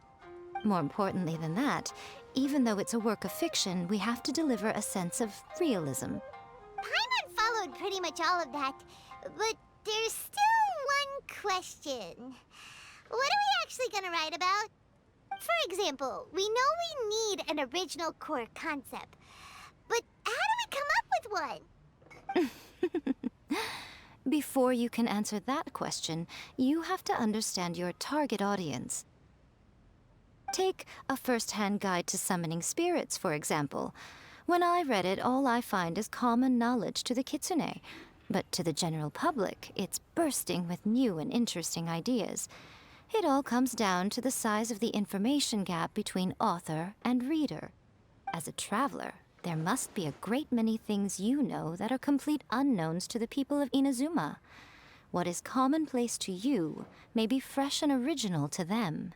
More importantly than that, even though it's a work of fiction, we have to deliver a sense of realism. Paimon followed pretty much all of that, but there's still one question. What are we actually gonna write about? For example, we know we need an original core concept, but how do we come up with one? Before you can answer that question, you have to understand your target audience. Take A First-Hand Guide to Summoning Spirits, for example. When I read it, all I find is common knowledge to the kitsune. But to the general public, it's bursting with new and interesting ideas. It all comes down to the size of the information gap between author and reader. As a traveler, there must be a great many things you know that are complete unknowns to the people of Inazuma. What is commonplace to you may be fresh and original to them.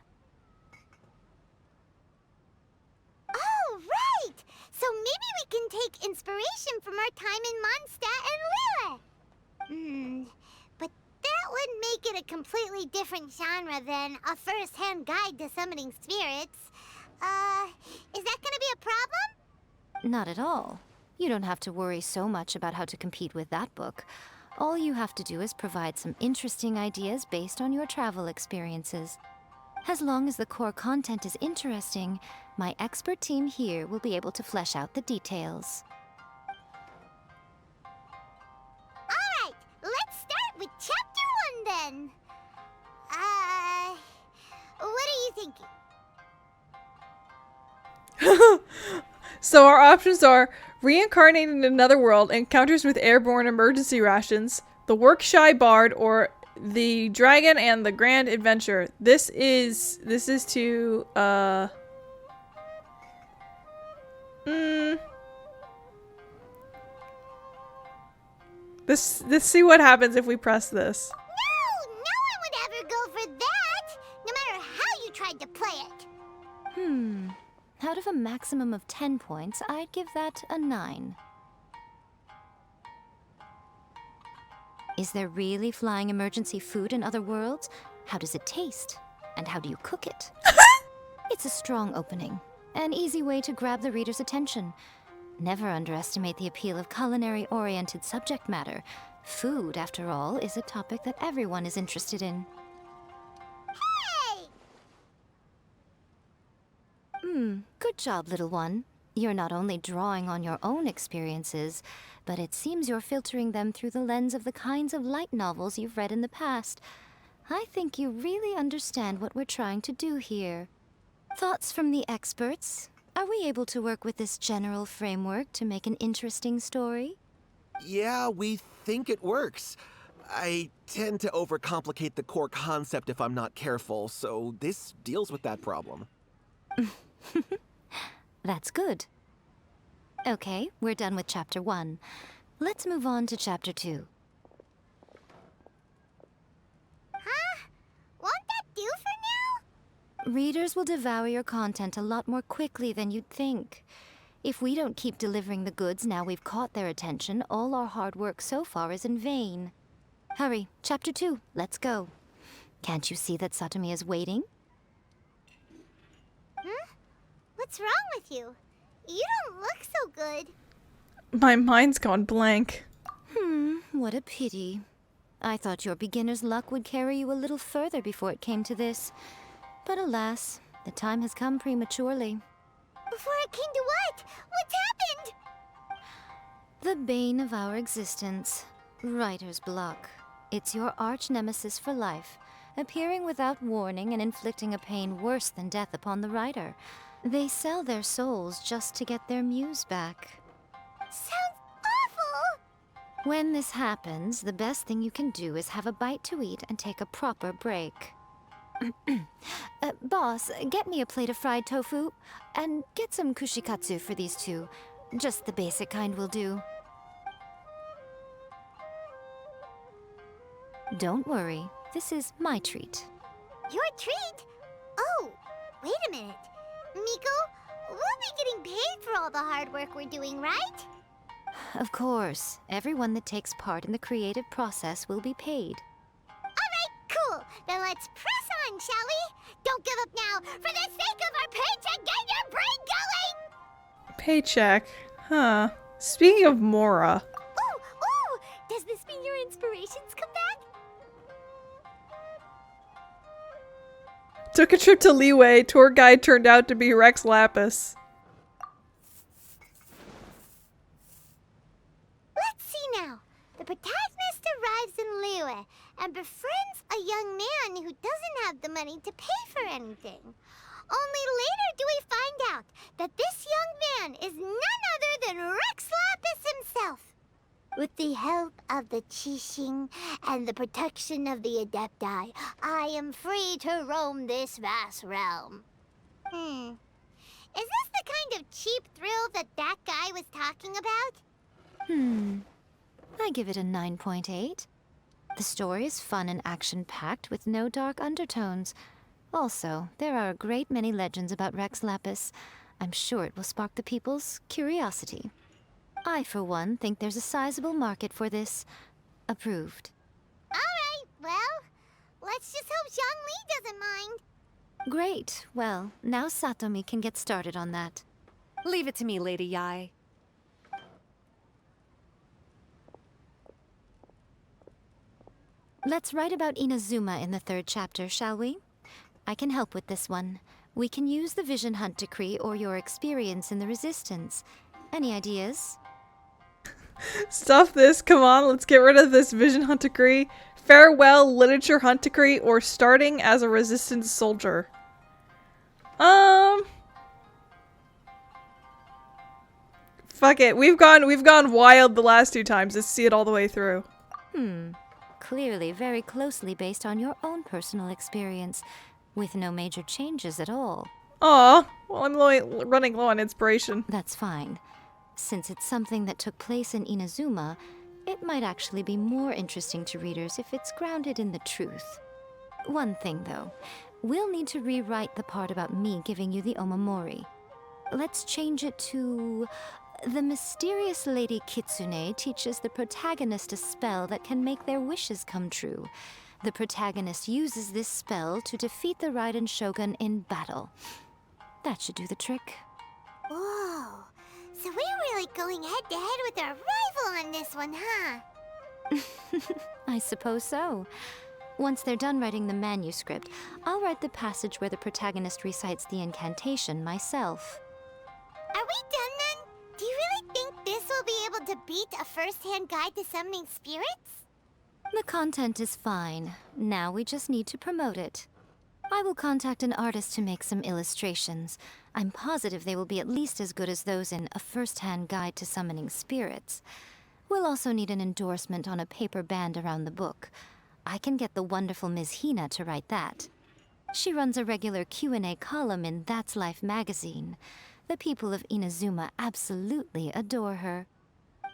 Oh, right! So maybe we can take inspiration from our time in Mondstadt and Lille. But that would make it a completely different genre than A First-Hand Guide to Summoning Spirits. Is that gonna be a problem? Not at all. You don't have to worry so much about how to compete with that book. All you have to do is provide some interesting ideas based on your travel experiences. As long as the core content is interesting, my expert team here will be able to flesh out the details. Alright, let's start with Chapter 1 then. What are you thinking? So our options are reincarnated in another world, encounters with airborne emergency rations, the work-shy bard, or the dragon and the grand adventure. This is to Let's see what happens if we press this. No one would ever go for that, no matter how you tried to play it. Out of a maximum of 10 points, I'd give that a 9. Is there really flying emergency food in other worlds? How does it taste? And how do you cook it? It's a strong opening. An easy way to grab the reader's attention. Never underestimate the appeal of culinary-oriented subject matter. Food, after all, is a topic that everyone is interested in. Hey! Good job, little one. You're not only drawing on your own experiences, but it seems you're filtering them through the lens of the kinds of light novels you've read in the past. I think you really understand what we're trying to do here. Thoughts from the experts? Are we able to work with this general framework to make an interesting story? Yeah, we think it works. I tend to overcomplicate the core concept if I'm not careful, so this deals with that problem. That's good. Okay, we're done with Chapter 1. Let's move on to Chapter 2. Huh? Won't that do for now? Readers will devour your content a lot more quickly than you'd think. If we don't keep delivering the goods now we've caught their attention, all our hard work so far is in vain. Hurry, Chapter 2, let's go. Can't you see that Satomi is waiting? Huh? What's wrong with you? You don't look so good. My mind's gone blank. What a pity. I thought your beginner's luck would carry you a little further before it came to this. But alas, the time has come prematurely. Before it came to what? What's happened? The bane of our existence. Writer's block. It's your arch-nemesis for life, appearing without warning and inflicting a pain worse than death upon the writer. They sell their souls just to get their muse back. Sounds awful! When this happens, the best thing you can do is have a bite to eat and take a proper break. Boss, get me a plate of fried tofu, and get some kushikatsu for these two. Just the basic kind will do. Don't worry, this is my treat. Your treat? Oh, wait a minute. Miko, we'll be getting paid for all the hard work we're doing, right? Of course, everyone that takes part in the creative process will be paid. Alright, cool. Then let's press on, shall we? Don't give up now. For the sake of our paycheck, get your brain going! Paycheck. Huh. Speaking of Mora. Ooh! Does this mean your inspirations come back? Took a trip to Liyue. Tour guide turned out to be Rex Lapis. Let's see now. The protagonist arrives in Liyue and befriends a young man who doesn't have the money to pay for anything. Only later do we find out that this young man is none other than Rex Lapis himself. With the help of the Qixing and the protection of the Adepti, I am free to roam this vast realm. Is this the kind of cheap thrill that guy was talking about? I give it a 9.8. The story is fun and action-packed with no dark undertones. Also, there are a great many legends about Rex Lapis. I'm sure it will spark the people's curiosity. I, for one, think there's a sizable market for this. Approved. Alright, well, let's just hope Zhongli doesn't mind. Great. Well, now Satomi can get started on that. Leave it to me, Lady Yae. Let's write about Inazuma in the 3rd chapter, shall we? I can help with this one. We can use the Vision Hunt Decree or your experience in the Resistance. Any ideas? Stuff this. Come on, let's get rid of this Vision Hunt Decree. Farewell Literature Hunt Decree or starting as a Resistance soldier. Fuck it. We've gone wild the last 2 times. Let's see it all the way through. Clearly very closely based on your own personal experience, with no major changes at all. Aw, well I'm running low on inspiration. That's fine. Since it's something that took place in Inazuma, it might actually be more interesting to readers if it's grounded in the truth. One thing, though. We'll need to rewrite the part about me giving you the Omamori. Let's change it to... The mysterious Lady Kitsune teaches the protagonist a spell that can make their wishes come true. The protagonist uses this spell to defeat the Raiden Shogun in battle. That should do the trick. Whoa, so we're really going head-to-head with our rival on this one, huh? I suppose so. Once they're done writing the manuscript, I'll write the passage where the protagonist recites the incantation myself. Are we done then? Do you really think this will be able to beat a first-hand guide to summoning spirits? The content is fine. Now we just need to promote it. I will contact an artist to make some illustrations. I'm positive they will be at least as good as those in A First-Hand Guide to Summoning Spirits. We'll also need an endorsement on a paper band around the book. I can get the wonderful Ms. Hina to write that. She runs a regular Q&A column in That's Life magazine. The people of Inazuma absolutely adore her.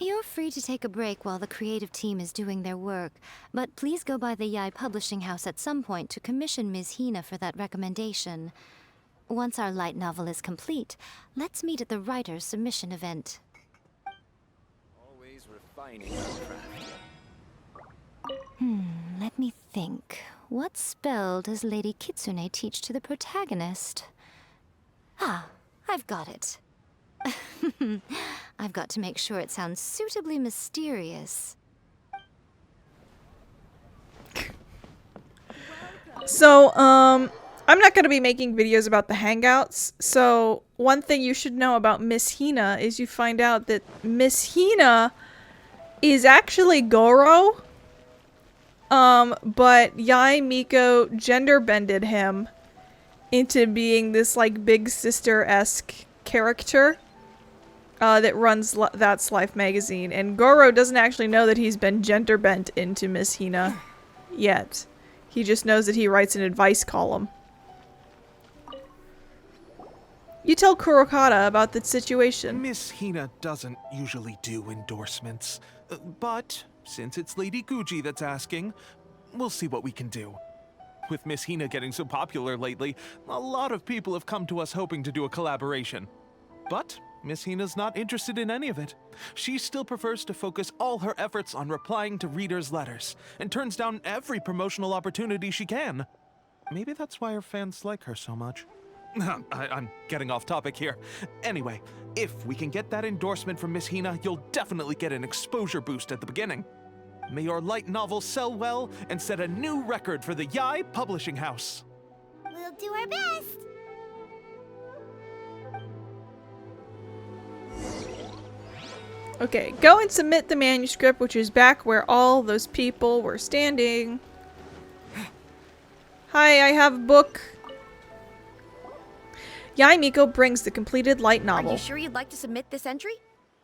You're free to take a break while the creative team is doing their work, but please go by the Yae publishing house at some point to commission Ms. Hina for that recommendation. Once our light novel is complete, let's meet at the writer's submission event. Always refining our craft. Let me think. What spell does Lady Kitsune teach to the protagonist? Ah, I've got it. I've got to make sure it sounds suitably mysterious. So, I'm not going to be making videos about the hangouts. So, one thing you should know about Miss Hina is you find out that Miss Hina is actually Goro. But Yae Miko gender-bended him into being this, like, big sister-esque character that runs That's Life magazine. And Goro doesn't actually know that he's been gender-bent into Miss Hina yet. He just knows that he writes an advice column. You tell Kurokata about the situation. Miss Hina doesn't usually do endorsements, but since it's Lady Guji that's asking, we'll see what we can do. With Miss Hina getting so popular lately, a lot of people have come to us hoping to do a collaboration. But Miss Hina's not interested in any of it. She still prefers to focus all her efforts on replying to readers' letters, and turns down every promotional opportunity she can. Maybe that's why her fans like her so much. I'm getting off topic here. Anyway, if we can get that endorsement from Miss Hina, you'll definitely get an exposure boost at the beginning. May your light novel sell well and set a new record for the Yae publishing house. We'll do our best. Okay, go and submit the manuscript, which is back where all those people were standing. Hi, I have a book. Yae Miko brings the completed light novel. Are you sure you'd like to submit this entry?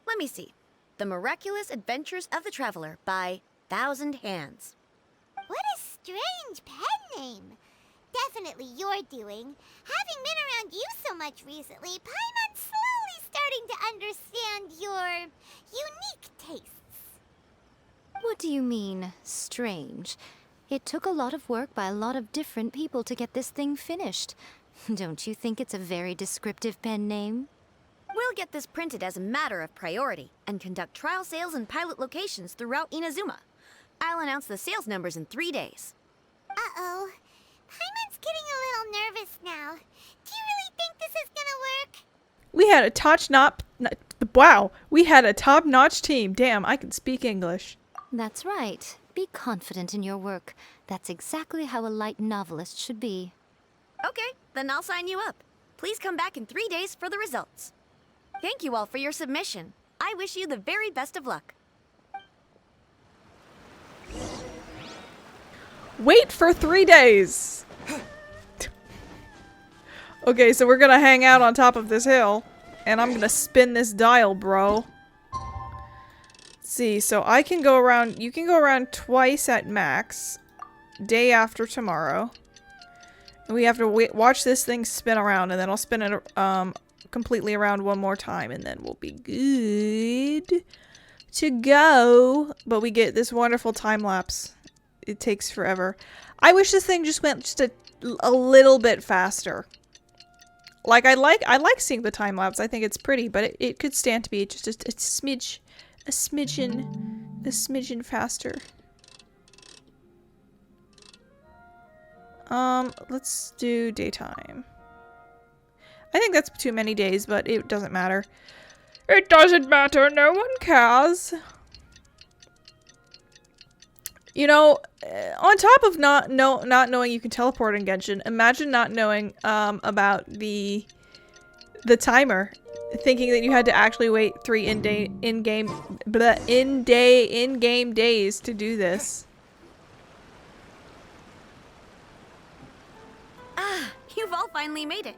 Let me see. The Miraculous Adventures of the Traveler by Thousand Hands. What a strange pen name. Definitely your doing. Having been around you so much recently, Paimon's slowly starting to understand your unique tastes. What do you mean, strange? It took a lot of work by a lot of different people to get this thing finished. Don't you think it's a very descriptive pen name? We'll get this printed as a matter of priority and conduct trial sales in pilot locations throughout Inazuma. I'll announce the sales numbers in 3 days. Uh-oh. Paimon's getting a little nervous now. Do you really think this is gonna work? We had a top-notch team. Damn, I can speak English. That's right. Be confident in your work. That's exactly how a light novelist should be. Okay, then I'll sign you up. Please come back in 3 days for the results. Thank you all for your submission. I wish you the very best of luck. Wait for 3 days! Okay, so we're gonna hang out on top of this hill. And I'm gonna spin this dial, bro. Let's see, so I can go around- you can go around twice at max. Day after tomorrow. And we have to watch this thing spin around, and then I'll spin it completely around one more time, and then we'll be good to go. But we get this wonderful time lapse. It takes forever. I wish this thing just went just a little bit faster. Like I like seeing the time lapse. I think it's pretty, but it could stand to be just a smidgen faster. Let's do daytime. I think that's too many days, but it doesn't matter. It doesn't matter, no one cares. You know, on top of not knowing you can teleport in Genshin, imagine not knowing about the timer, thinking that you had to actually wait 3 in-game days to do this. Ah, you've all finally made it.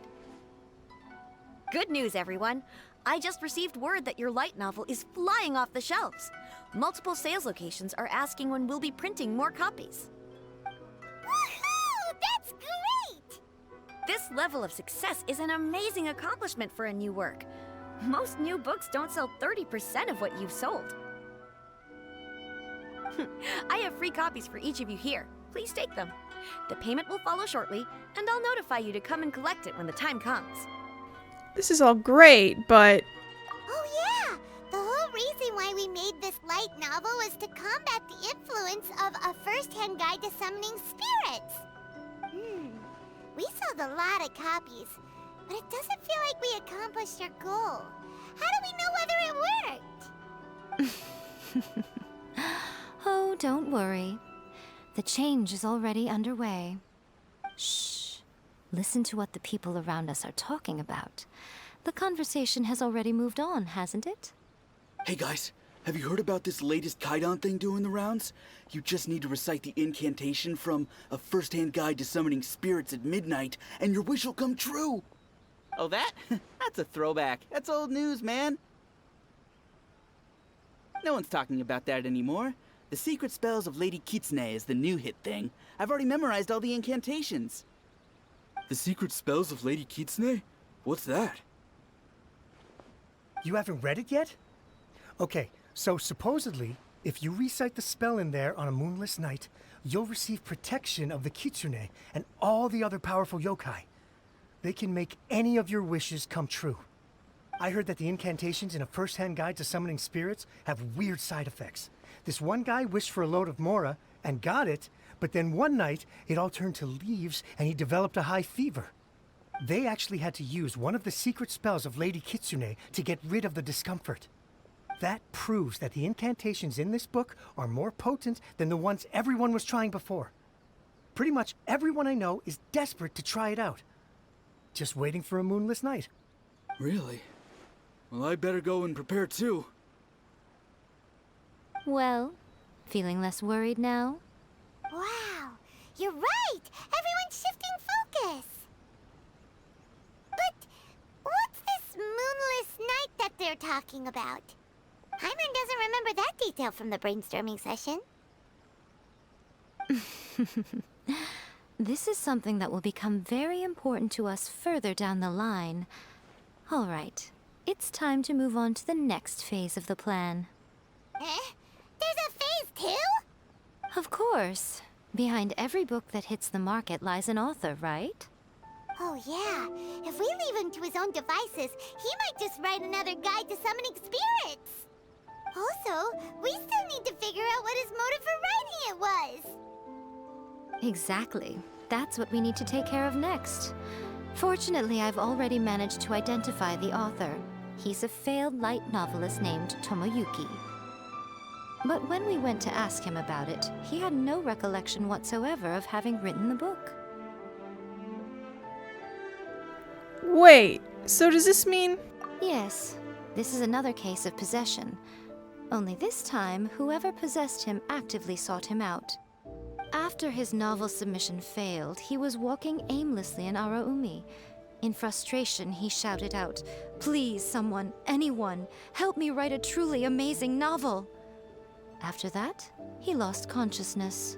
Good news, everyone. I just received word that your light novel is flying off the shelves. Multiple sales locations are asking when we'll be printing more copies. Woohoo! That's great! This level of success is an amazing accomplishment for a new work. Most new books don't sell 30% of what you've sold. I have free copies for each of you here. Please take them. The payment will follow shortly, and I'll notify you to come and collect it when the time comes. This is all great, but... Oh yeah! The whole reason why we made this light novel was to combat the influence of a first-hand guide to summoning spirits. We sold a lot of copies, but it doesn't feel like we accomplished our goal. How do we know whether it worked? Oh, don't worry. The change is already underway. Shh. Listen to what the people around us are talking about. The conversation has already moved on, hasn't it? Hey guys, have you heard about this latest Kaidan thing doing the rounds? You just need to recite the incantation from A First-Hand Guide to Summoning Spirits at midnight, and your wish will come true! Oh, that? That's a throwback. That's old news, man. No one's talking about that anymore. The secret spells of Lady Kitsune is the new hit thing. I've already memorized all the incantations. The secret spells of Lady Kitsune? What's that? You haven't read it yet? Okay, so supposedly, if you recite the spell in there on a moonless night, you'll receive protection of the Kitsune and all the other powerful yokai. They can make any of your wishes come true. I heard that the incantations in A First-Hand Guide to Summoning Spirits have weird side effects. This one guy wished for a load of Mora and got it, but then one night it all turned to leaves and he developed a high fever. They actually had to use one of the secret spells of Lady Kitsune to get rid of the discomfort. That proves that the incantations in this book are more potent than the ones everyone was trying before. Pretty much everyone I know is desperate to try it out. Just waiting for a moonless night. Really? Well, I better go and prepare too. Well, feeling less worried now? Wow, you're right! Everyone's shifting focus! But what's this moonless night that they're talking about? Paimon doesn't remember that detail from the brainstorming session. This is something that will become very important to us further down the line. All right, it's time to move on to the next phase of the plan. Eh? There's a phase 2? Of course. Behind every book that hits the market lies an author, right? Oh yeah, if we leave him to his own devices, he might just write another guide to summoning spirits. Also, we still need to figure out what his motive for writing it was. Exactly. That's what we need to take care of next. Fortunately, I've already managed to identify the author. He's a failed light novelist named Tomoyuki. But when we went to ask him about it, he had no recollection whatsoever of having written the book. Wait, so does this mean... Yes, this is another case of possession. Only this time, whoever possessed him actively sought him out. After his novel submission failed, he was walking aimlessly in Araumi. In frustration, he shouted out, "Please, someone, anyone, help me write a truly amazing novel!" After that, he lost consciousness.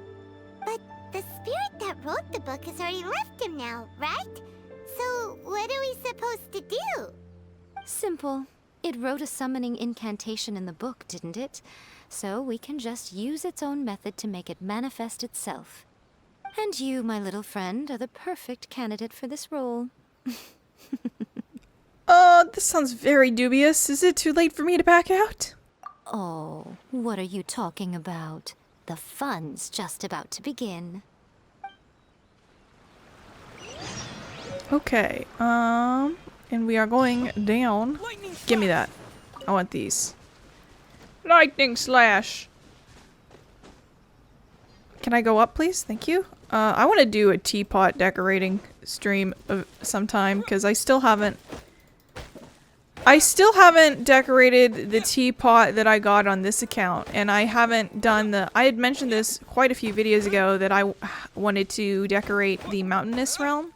But the spirit that wrote the book has already left him now, right? So what are we supposed to do? Simple. It wrote a summoning incantation in the book, didn't it? So we can just use its own method to make it manifest itself. And you, my little friend, are the perfect candidate for this role. This sounds very dubious. Is it too late for me to back out? Oh, what are you talking about? The fun's just about to begin. Okay, and we are going down. Give me that. I want these. Lightning slash. can I go up, please? Thank you. I want to do a teapot decorating stream of sometime because I still haven't decorated the teapot that I got on this account, and I haven't done the. I had mentioned this quite a few videos ago that I wanted to decorate the mountainous realm,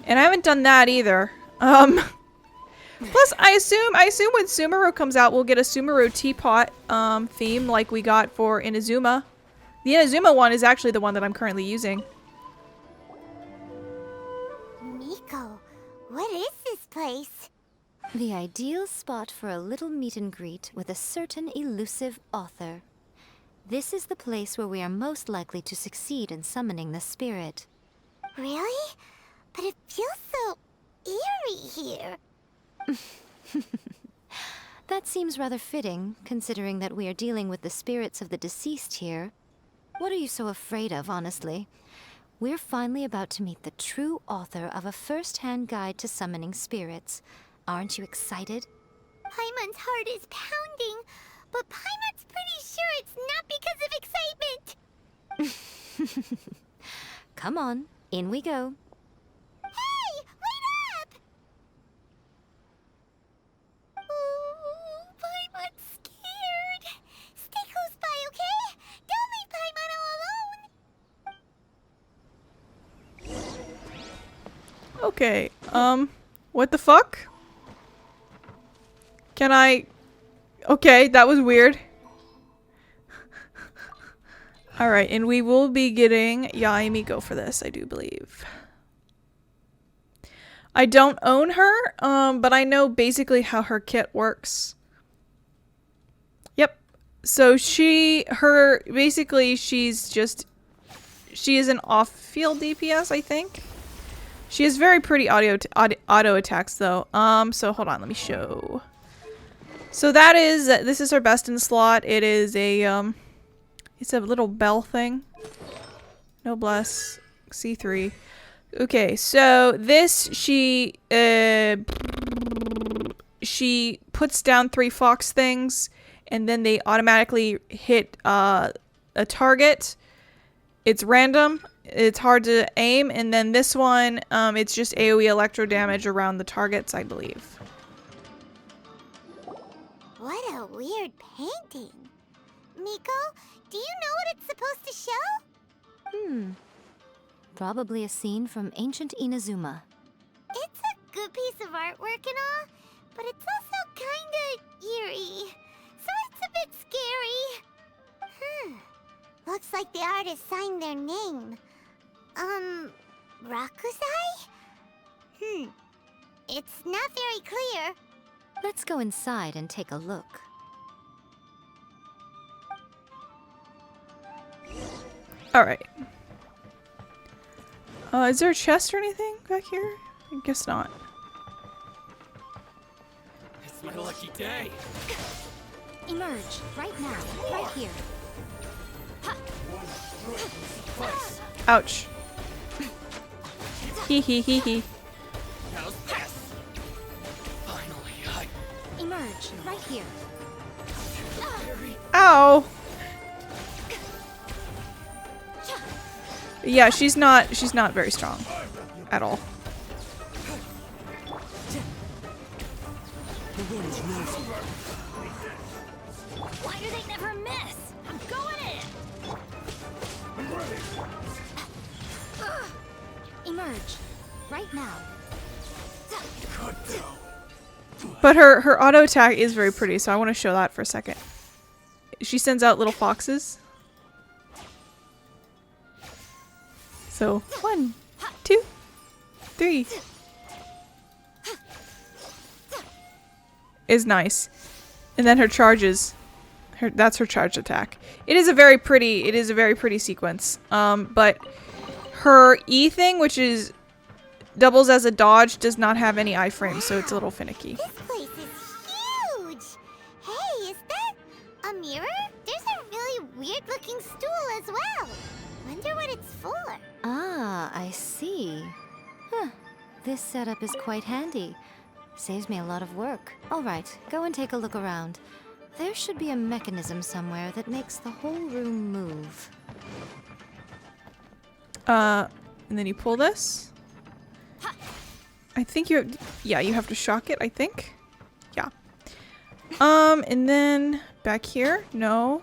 and I haven't done that either. Plus, I assume when Sumeru comes out, we'll get a Sumeru teapot theme like we got for Inazuma. The Inazuma one is actually the one that I'm currently using. Miko, what is this place? The ideal spot for a little meet and greet with a certain elusive author. This is the place where we are most likely to succeed in summoning the spirit. Really? But it feels so eerie here. That seems rather fitting, considering that we are dealing with the spirits of the deceased here. What are you so afraid of, honestly? We're finally about to meet the true author of a first-hand guide to summoning spirits. Aren't you excited? Paimon's heart is pounding, but Paimon's pretty sure it's not because of excitement. Come on, in we go. Hey, wait up! Oh, Paimon's scared. Stay close by, okay? Don't leave Paimon all alone. Okay, what the fuck? Can I... Okay, that was weird. Alright, and we will be getting Yae Miko for this, I do believe. I don't own her, but I know basically how her kit works. Yep. So basically she is an off-field DPS, I think. She has very pretty auto attacks though. So hold on, let me show. So this is her best in slot. It is a it's a little bell thing. Noblesse C3. Okay, so this she puts down 3 fox things and then they automatically hit a target. It's random. It's hard to aim, and then this one, it's just AoE electro damage around the targets, I believe. What a weird painting. Miko, do you know what it's supposed to show? Probably a scene from ancient Inazuma. It's a good piece of artwork and all, but it's also kinda eerie. So it's a bit scary. Looks like the artist signed their name. Rakusai? It's not very clear. Let's go inside and take a look. Alright. Is there a chest or anything back here? I guess not. It's my lucky day. Emerge, right now, right here. Ouch. Hee hee hee hee. How's this? Finally, Emerge, right here. Ow! Yeah, she's not very strong at all. Why do they never miss? I'm going in! Emerge, right now. But her auto attack is very pretty, so I want to show that for a second. She sends out little foxes. So 1, 2, 3 is nice, and then her charges. That's her charge attack. It is a very pretty sequence. But her E thing, which is doubles as a dodge, does not have any iframes, so it's a little finicky. This place is huge! Hey, is that a mirror? There's a really weird-looking stool as well. Wonder what it's for. Ah, I see. Huh. This setup is quite handy. Saves me a lot of work. Alright, go and take a look around. There should be a mechanism somewhere that makes the whole room move. And then you pull this. I think you have to shock it, I think. Yeah. And then back here, no.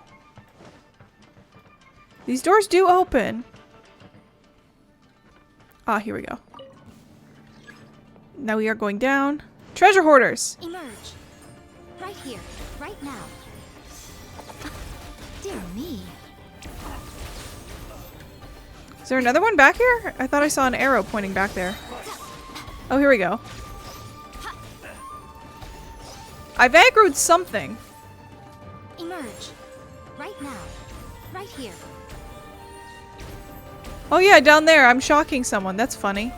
These doors do open. Ah, here we go. Now we are going down. Treasure hoarders! Emerge. Right here. Right now. Dear me. Is there another one back here? I thought I saw an arrow pointing back there. Oh, here we go. I've aggroed something. Emerge. Right now. Right here. Oh yeah, down there. I'm shocking someone. That's funny.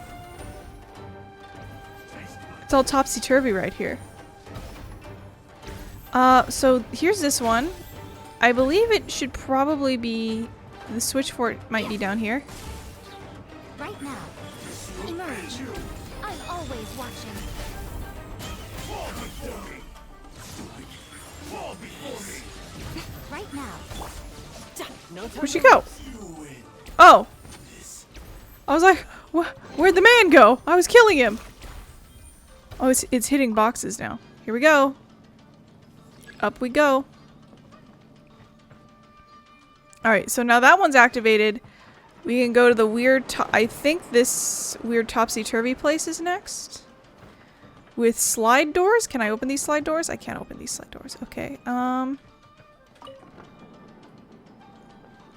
It's all topsy-turvy right here. So here's this one. I believe it should probably be... The switch for it might be down here. Right now. Emerge. I'm always watching. Right now. Where'd she go? Oh. I was like, where'd the man go? I was killing him. Oh, it's hitting boxes now. Here we go. Up we go. Alright, so now that one's activated. We can go to the weird... I think this weird topsy-turvy place is next. With slide doors? Can I open these slide doors? I can't open these slide doors. Okay,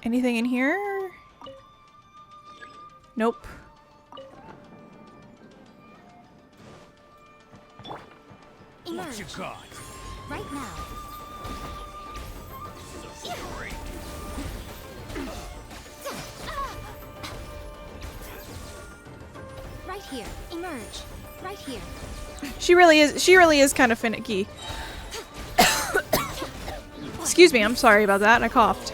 anything in here? Nope. Emerge. Right now. Right here. Emerge. Right here. She really is kind of finicky. Excuse me, I'm sorry about that. I coughed.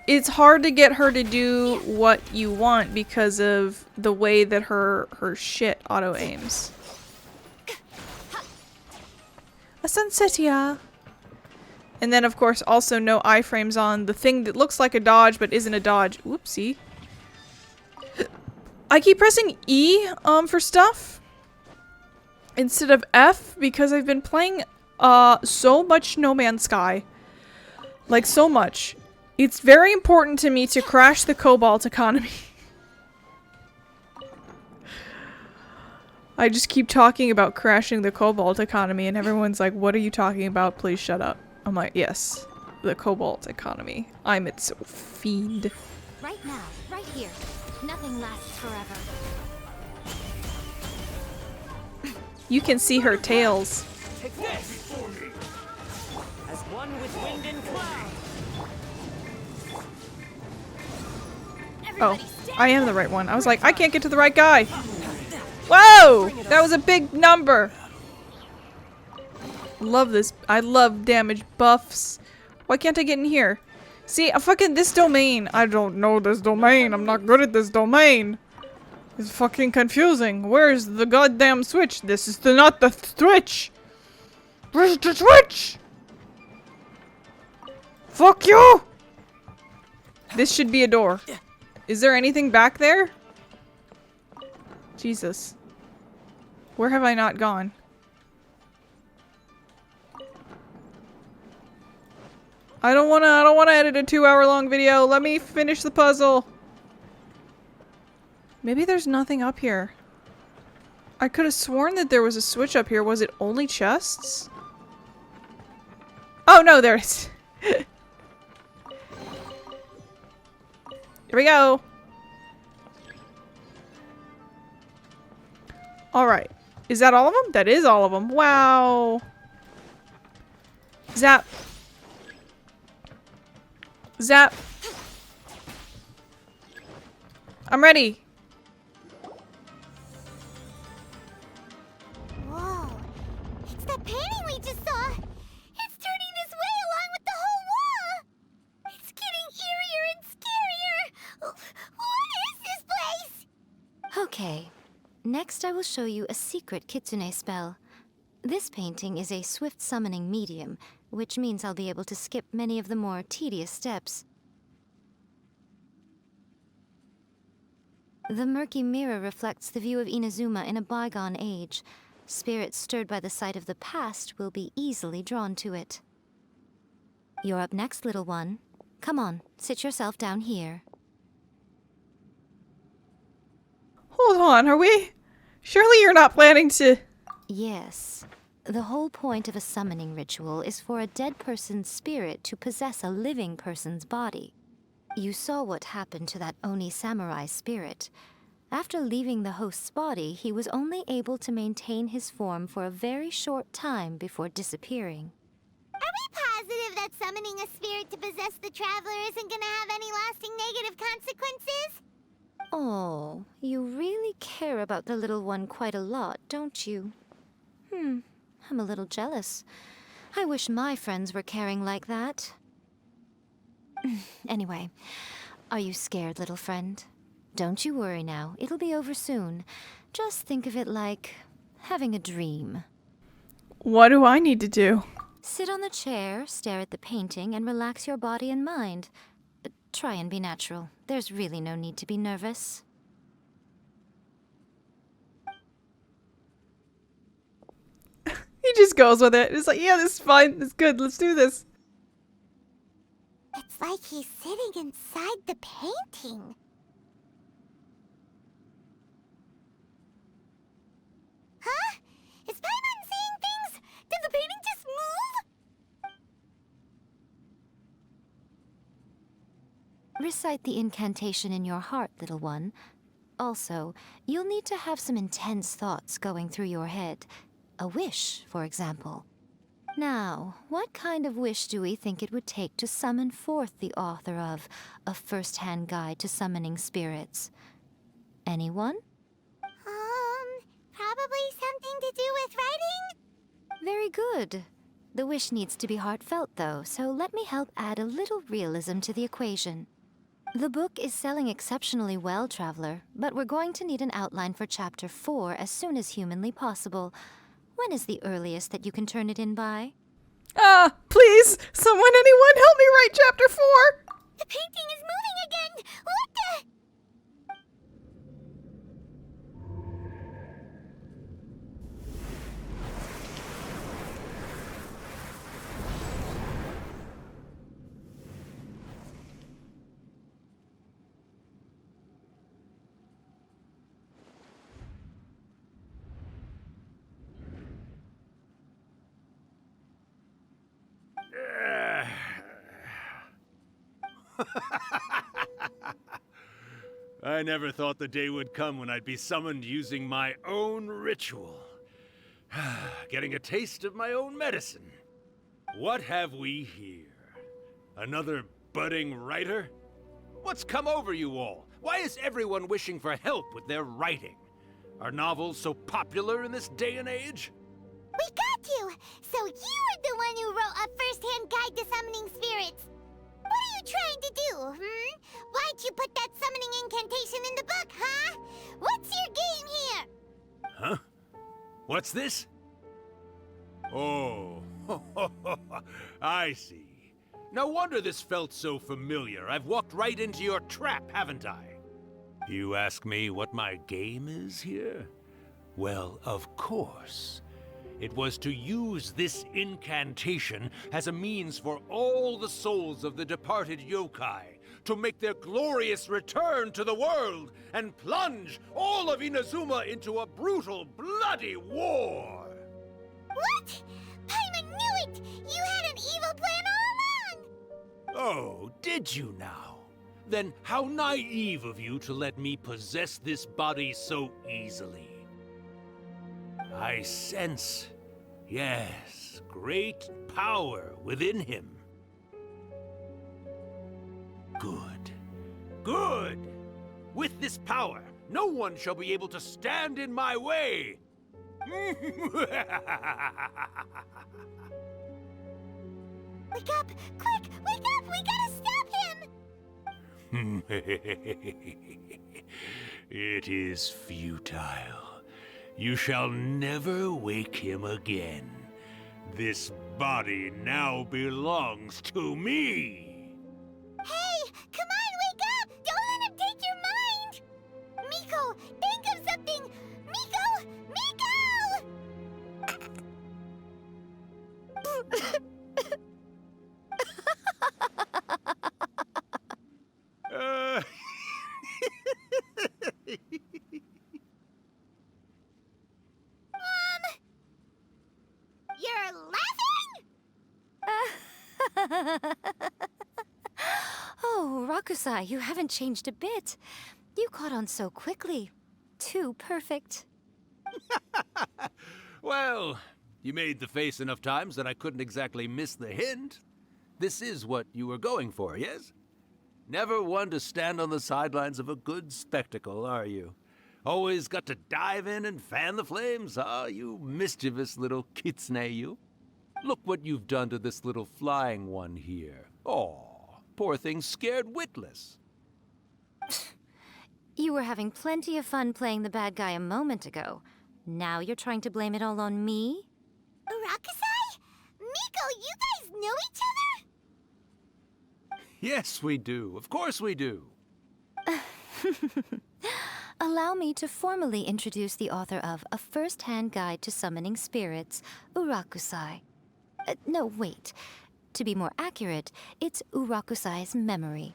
It's hard to get her to do what you want because of the way that her shit auto aims. A sunsetia. And then of course also no iframes on the thing that looks like a dodge but isn't a dodge. Whoopsie. I keep pressing E for stuff instead of F because I've been playing so much No Man's Sky. Like so much. It's very important to me to crash the cobalt economy. I just keep talking about crashing the cobalt economy and everyone's like, what are you talking about? Please shut up. I'm like, yes, the cobalt economy. I'm its fiend. Right now, right here. Nothing lasts forever. You can see her tails. Take this! As one with wind and cloud. Oh, I am the right one. I was like, I can't get to the right guy. Whoa! That was a big number. Love this. I love damage buffs. Why can't I get in here? See, this domain. I don't know this domain. I'm not good at this domain. It's fucking confusing. Where's the goddamn switch? This is not the switch. Where's the switch? Fuck you! This should be a door. Is there anything back there? Jesus. Where have I not gone? I don't wanna edit a 2-hour-long video. Let me finish the puzzle. Maybe there's nothing up here. I could have sworn that there was a switch up here. Was it only chests? Oh no, there is. Here we go. Alright. Is that all of them? That is all of them. Wow. Zap. Zap. I'm ready. Whoa. It's that painting we just saw. It's turning this way along with the whole wall. It's getting eerier and scarier. What is this place? Okay. Next I will show you a secret kitsune spell. This painting is a swift summoning medium, which means I'll be able to skip many of the more tedious steps. The murky mirror reflects the view of Inazuma in a bygone age. Spirits stirred by the sight of the past will be easily drawn to it. You're up next, little one. Come on, sit yourself down here. Hold on, are we? Surely you're not planning to... Yes. The whole point of a summoning ritual is for a dead person's spirit to possess a living person's body. You saw what happened to that Oni samurai spirit. After leaving the host's body, he was only able to maintain his form for a very short time before disappearing. Are we positive that summoning a spirit to possess the traveler isn't gonna have any lasting negative consequences? Oh, you really care about the little one quite a lot, don't you? I'm a little jealous. I wish my friends were caring like that. Anyway, are you scared, little friend? Don't you worry now, it'll be over soon. Just think of it like having a dream. What do I need to do? Sit on the chair, stare at the painting, and relax your body and mind. Try and be natural. There's really no need to be nervous. He just goes with it. It's like, yeah, this is fine. It's good. Let's do this. It's like he's sitting inside the painting. Huh? Is Paimon seeing things? Did the painting just move? Recite the incantation in your heart, little one. Also, you'll need to have some intense thoughts going through your head. A wish, for example. Now, what kind of wish do we think it would take to summon forth the author of A First-Hand Guide to Summoning Spirits? Anyone? Probably something to do with writing? Very good. The wish needs to be heartfelt, though, so let me help add a little realism to the equation. The book is selling exceptionally well, Traveler, but we're going to need an outline for Chapter 4 as soon as humanly possible. When is the earliest that you can turn it in by? Please! Anyone help me write Chapter 4! The painting is moving again! What the... I never thought the day would come when I'd be summoned using my own ritual. Getting a taste of my own medicine. What have we here? Another budding writer? What's come over you all? Why is everyone wishing for help with their writing? Are novels so popular in this day and age? We got you! So you were the one who wrote A First-Hand Guide to Summoning Spirits. What are you trying to do, Why'd you put that summoning incantation in the book, huh? What's your game here? Huh? What's this? Oh, I see. No wonder this felt so familiar. I've walked right into your trap, haven't I? You ask me what my game is here? Well, of course. It was to use this incantation as a means for all the souls of the departed yokai to make their glorious return to the world and plunge all of Inazuma into a brutal, bloody war! What? Paimon knew it! You had an evil plan all along! Oh, did you now? Then how naive of you to let me possess this body so easily. I sense, yes, great power within him. Good. Good! With this power, no one shall be able to stand in my way! Wake up! Quick! Wake up! We gotta stop him! It is futile. You shall never wake him again. This body now belongs to me! Hey! Come on, wake up! Don't let him take your mind! Oh, Rakusai, you haven't changed a bit. You caught on so quickly. Too perfect. Well, you made the face enough times that I couldn't exactly miss the hint. This is what you were going for, yes? Never one to stand on the sidelines of a good spectacle, are you? Always got to dive in and fan the flames, huh? You mischievous little kitsune, you. Look what you've done to this little flying one here. Aw, poor thing scared witless. You were having plenty of fun playing the bad guy a moment ago. Now you're trying to blame it all on me? Rakusai? Miko, you guys know each other? Yes, we do. Of course we do. Allow me to formally introduce the author of A First-Hand Guide to Summoning Spirits, Urakusai. No, wait. To be more accurate, it's Urakusai's memory.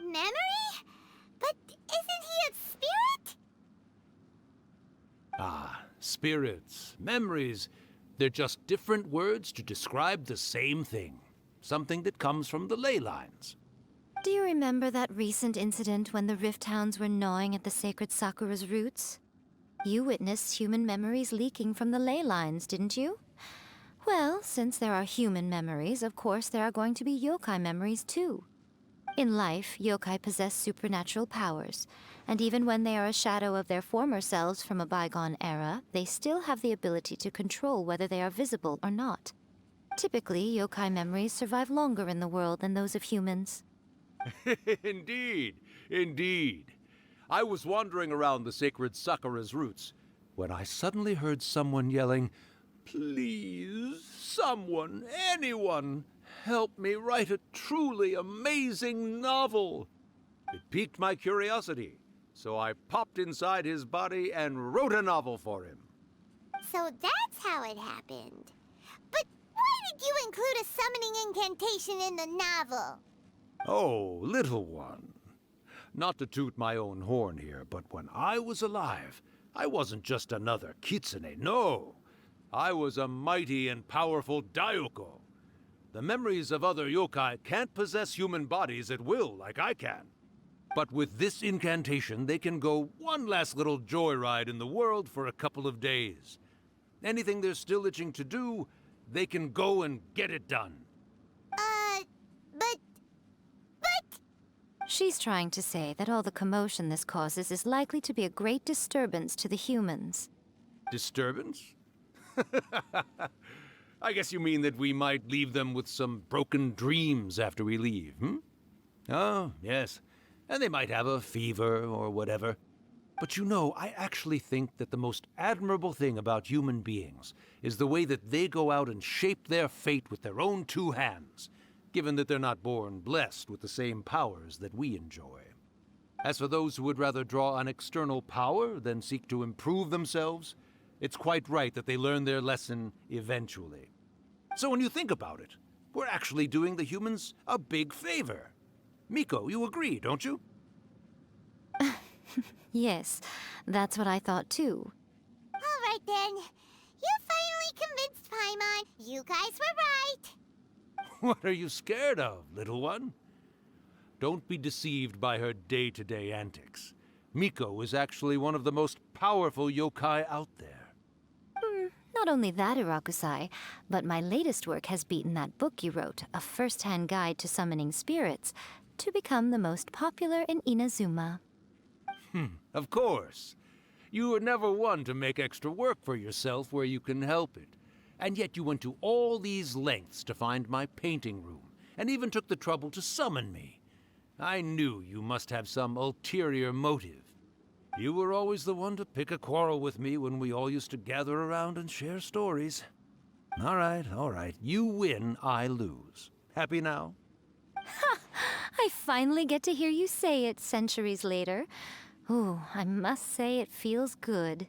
Memory? But isn't he a spirit? Ah, spirits, memories. They're just different words to describe the same thing. Something that comes from the ley lines. Do you remember that recent incident when the Rift Hounds were gnawing at the sacred Sakura's roots? You witnessed human memories leaking from the ley lines, didn't you? Well, since there are human memories, of course there are going to be yokai memories too. In life, yokai possess supernatural powers, and even when they are a shadow of their former selves from a bygone era, they still have the ability to control whether they are visible or not. Typically, yokai memories survive longer in the world than those of humans. Indeed, indeed. I was wandering around the sacred Sakura's roots when I suddenly heard someone yelling, "Please, someone, anyone, help me write a truly amazing novel." It piqued my curiosity, so I popped inside his body and wrote a novel for him. So that's how it happened. But why did you include a summoning incantation in the novel? Oh, little one. Not to toot my own horn here, but when I was alive, I wasn't just another kitsune, no. I was a mighty and powerful Daiuko. The memories of other yokai can't possess human bodies at will like I can. But with this incantation, they can go one last little joyride in the world for a couple of days. Anything they're still itching to do, they can go and get it done. But... She's trying to say that all the commotion this causes is likely to be a great disturbance to the humans. Disturbance? I guess you mean that we might leave them with some broken dreams after we leave, hmm? Oh, yes. And they might have a fever or whatever. But you know, I actually think that the most admirable thing about human beings is the way that they go out and shape their fate with their own two hands, given that they're not born blessed with the same powers that we enjoy. As for those who would rather draw on external power than seek to improve themselves, it's quite right that they learn their lesson eventually. So when you think about it, we're actually doing the humans a big favor. Miko, you agree, don't you? Yes, that's what I thought too. All right then. You finally convinced Paimon. You guys were right. What are you scared of, little one? Don't be deceived by her day-to-day antics. Miko is actually one of the most powerful yokai out there. Not only that, Urakusai, but my latest work has beaten that book you wrote, A First-Hand Guide to Summoning Spirits, to become the most popular in Inazuma. Of course. You were never one to make extra work for yourself where you can help it. And yet you went to all these lengths to find my painting room, and even took the trouble to summon me. I knew you must have some ulterior motive. You were always the one to pick a quarrel with me when we all used to gather around and share stories. All right. You win, I lose. Happy now? Ha! I finally get to hear you say it centuries later. Ooh, I must say it feels good.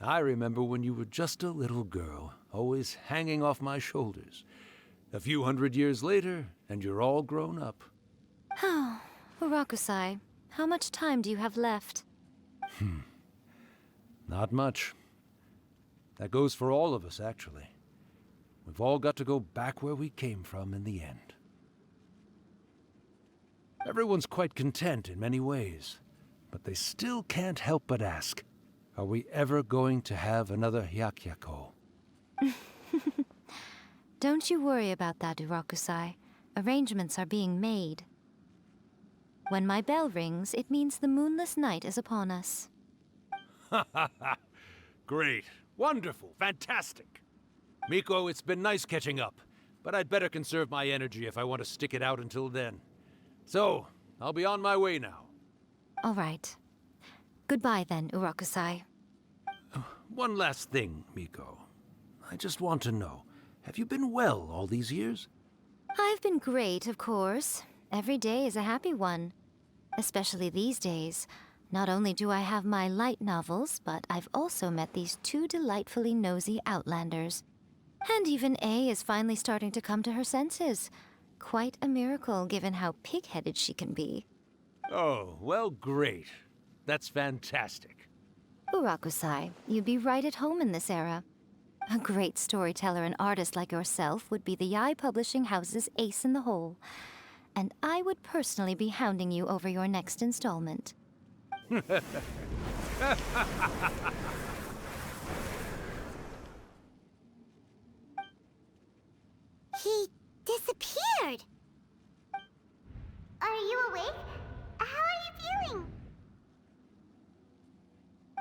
I remember when you were just a little girl, always hanging off my shoulders. A few 100 years later, and you're all grown up. Oh, Urakusai, how much time do you have left? Not much. That goes for all of us, actually. We've all got to go back where we came from in the end. Everyone's quite content in many ways, but they still can't help but ask, are we ever going to have another Hyakyako? Don't you worry about that, Urakusai. Arrangements are being made. When my bell rings, it means the moonless night is upon us. Ha ha ha! Great, wonderful, fantastic! Miko, it's been nice catching up, but I'd better conserve my energy if I want to stick it out until then. So, I'll be on my way now. All right. Goodbye then, Urakusai. One last thing, Miko. I just want to know, have you been well all these years? I've been great, of course. Every day is a happy one. Especially these days. Not only do I have my light novels, but I've also met these two delightfully nosy outlanders. And even A is finally starting to come to her senses. Quite a miracle, given how pig-headed she can be. Oh, well, great. That's fantastic. Urakusai, you'd be right at home in this era. A great storyteller and artist like yourself would be the Yae Publishing House's ace in the hole. And I would personally be hounding you over your next installment. He disappeared. Are you awake? How are you feeling?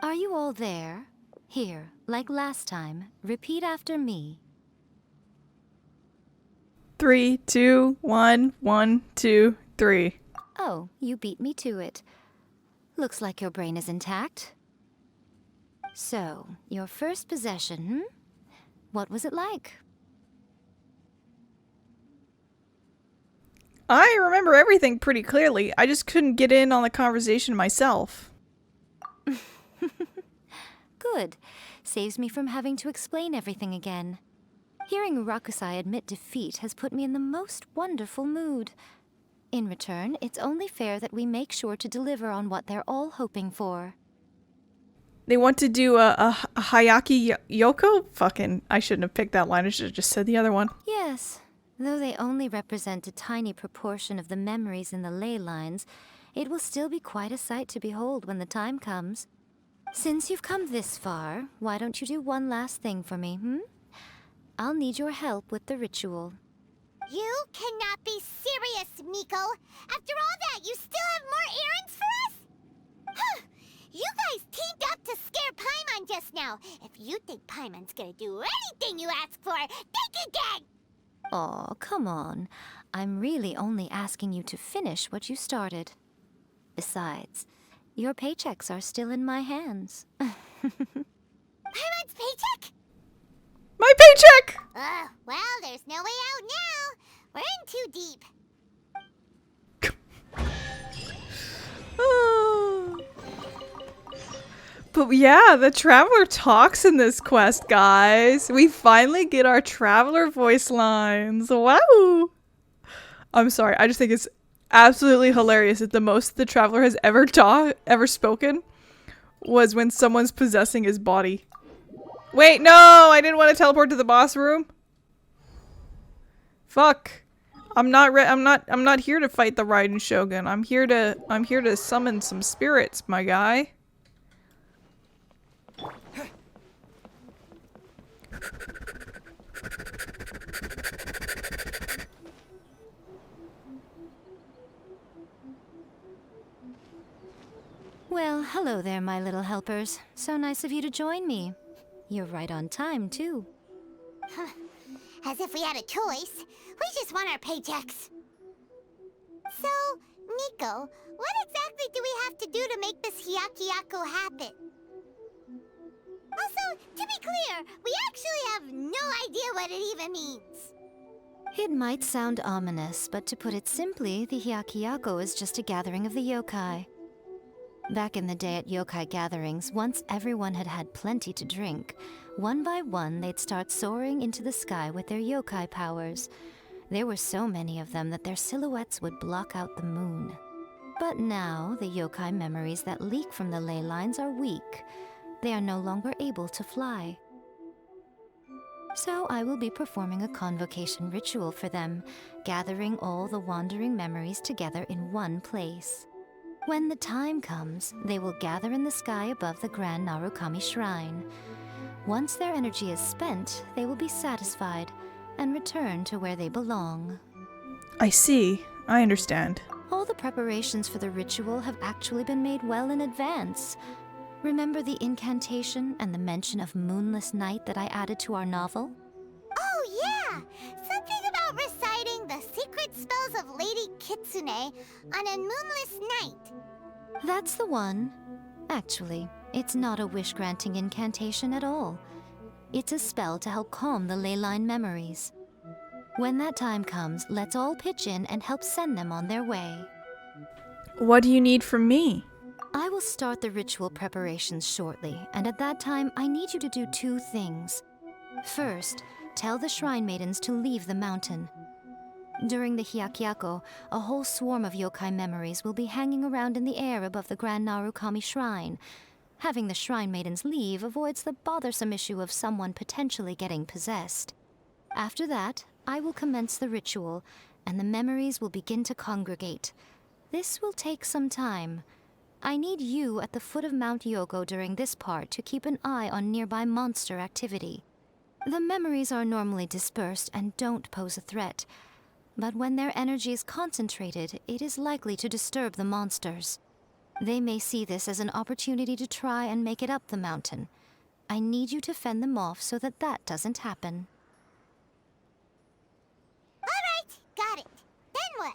Are you all there? Here, like last time, repeat after me. 3, 2, 1, 1, 2, 3. Oh, you beat me to it. Looks like your brain is intact. So, your first possession, What was it like? I remember everything pretty clearly. I just couldn't get in on the conversation myself. Good. Saves me from having to explain everything again. Hearing Urakusai admit defeat has put me in the most wonderful mood. In return, it's only fair that we make sure to deliver on what they're all hoping for. They want to do a Hayaki Yoko? Fucking, I shouldn't have picked that line. I should have just said the other one. Yes. Though they only represent a tiny proportion of the memories in the ley lines, it will still be quite a sight to behold when the time comes. Since you've come this far, why don't you do one last thing for me, I'll need your help with the ritual. You cannot be serious, Miko! After all that, you still have more errands for us? You guys teamed up to scare Paimon just now. If you think Paimon's gonna do anything you ask for, think again! Aw, come on. I'm really only asking you to finish what you started. Besides, your paychecks are still in my hands. Paimon's paycheck? My paycheck! Well, there's no way out now. We're in too deep. But yeah, the Traveler talks in this quest, guys. We finally get our Traveler voice lines. Wow! I'm sorry, I just think it's absolutely hilarious that the most the Traveler has ever spoken was when someone's possessing his body. Wait, no! I didn't want to teleport to the boss room. Fuck. I'm not here to fight the Raiden Shogun. I'm here to summon some spirits, my guy. Well, hello there, my little helpers. So nice of you to join me. You're right on time, too. As if we had a choice. We just want our paychecks. So, Miko, what exactly do we have to do to make this Hyakyako happen? Also, to be clear, we actually have no idea what it even means. It might sound ominous, but to put it simply, the Hyakyako is just a gathering of the yokai. Back in the day at yokai gatherings, once everyone had had plenty to drink, one by one they'd start soaring into the sky with their yokai powers. There were so many of them that their silhouettes would block out the moon. But now, the yokai memories that leak from the ley lines are weak. They are no longer able to fly. So I will be performing a convocation ritual for them, gathering all the wandering memories together in one place. When the time comes, they will gather in the sky above the Grand Narukami Shrine. Once their energy is spent, they will be satisfied and return to where they belong. I see. I understand. All the preparations for the ritual have actually been made well in advance. Remember the incantation and the mention of moonless night that I added to our novel? Oh yeah! Something about reciting the secret spells of Lady Kitsune on a moonless night. That's the one. Actually, it's not a wish-granting incantation at all. It's a spell to help calm the ley line memories. When that time comes, let's all pitch in and help send them on their way. What do you need from me? I will start the ritual preparations shortly, and at that time, I need you to do 2 things. First, tell the Shrine Maidens to leave the mountain. During the Hyakyako, a whole swarm of yokai memories will be hanging around in the air above the Grand Narukami Shrine. Having the Shrine Maidens leave avoids the bothersome issue of someone potentially getting possessed. After that, I will commence the ritual, and the memories will begin to congregate. This will take some time. I need you at the foot of Mount Yogo during this part to keep an eye on nearby monster activity. The memories are normally dispersed and don't pose a threat, but when their energy is concentrated, it is likely to disturb the monsters. They may see this as an opportunity to try and make it up the mountain. I need you to fend them off so that that doesn't happen. Alright, got it. Then what?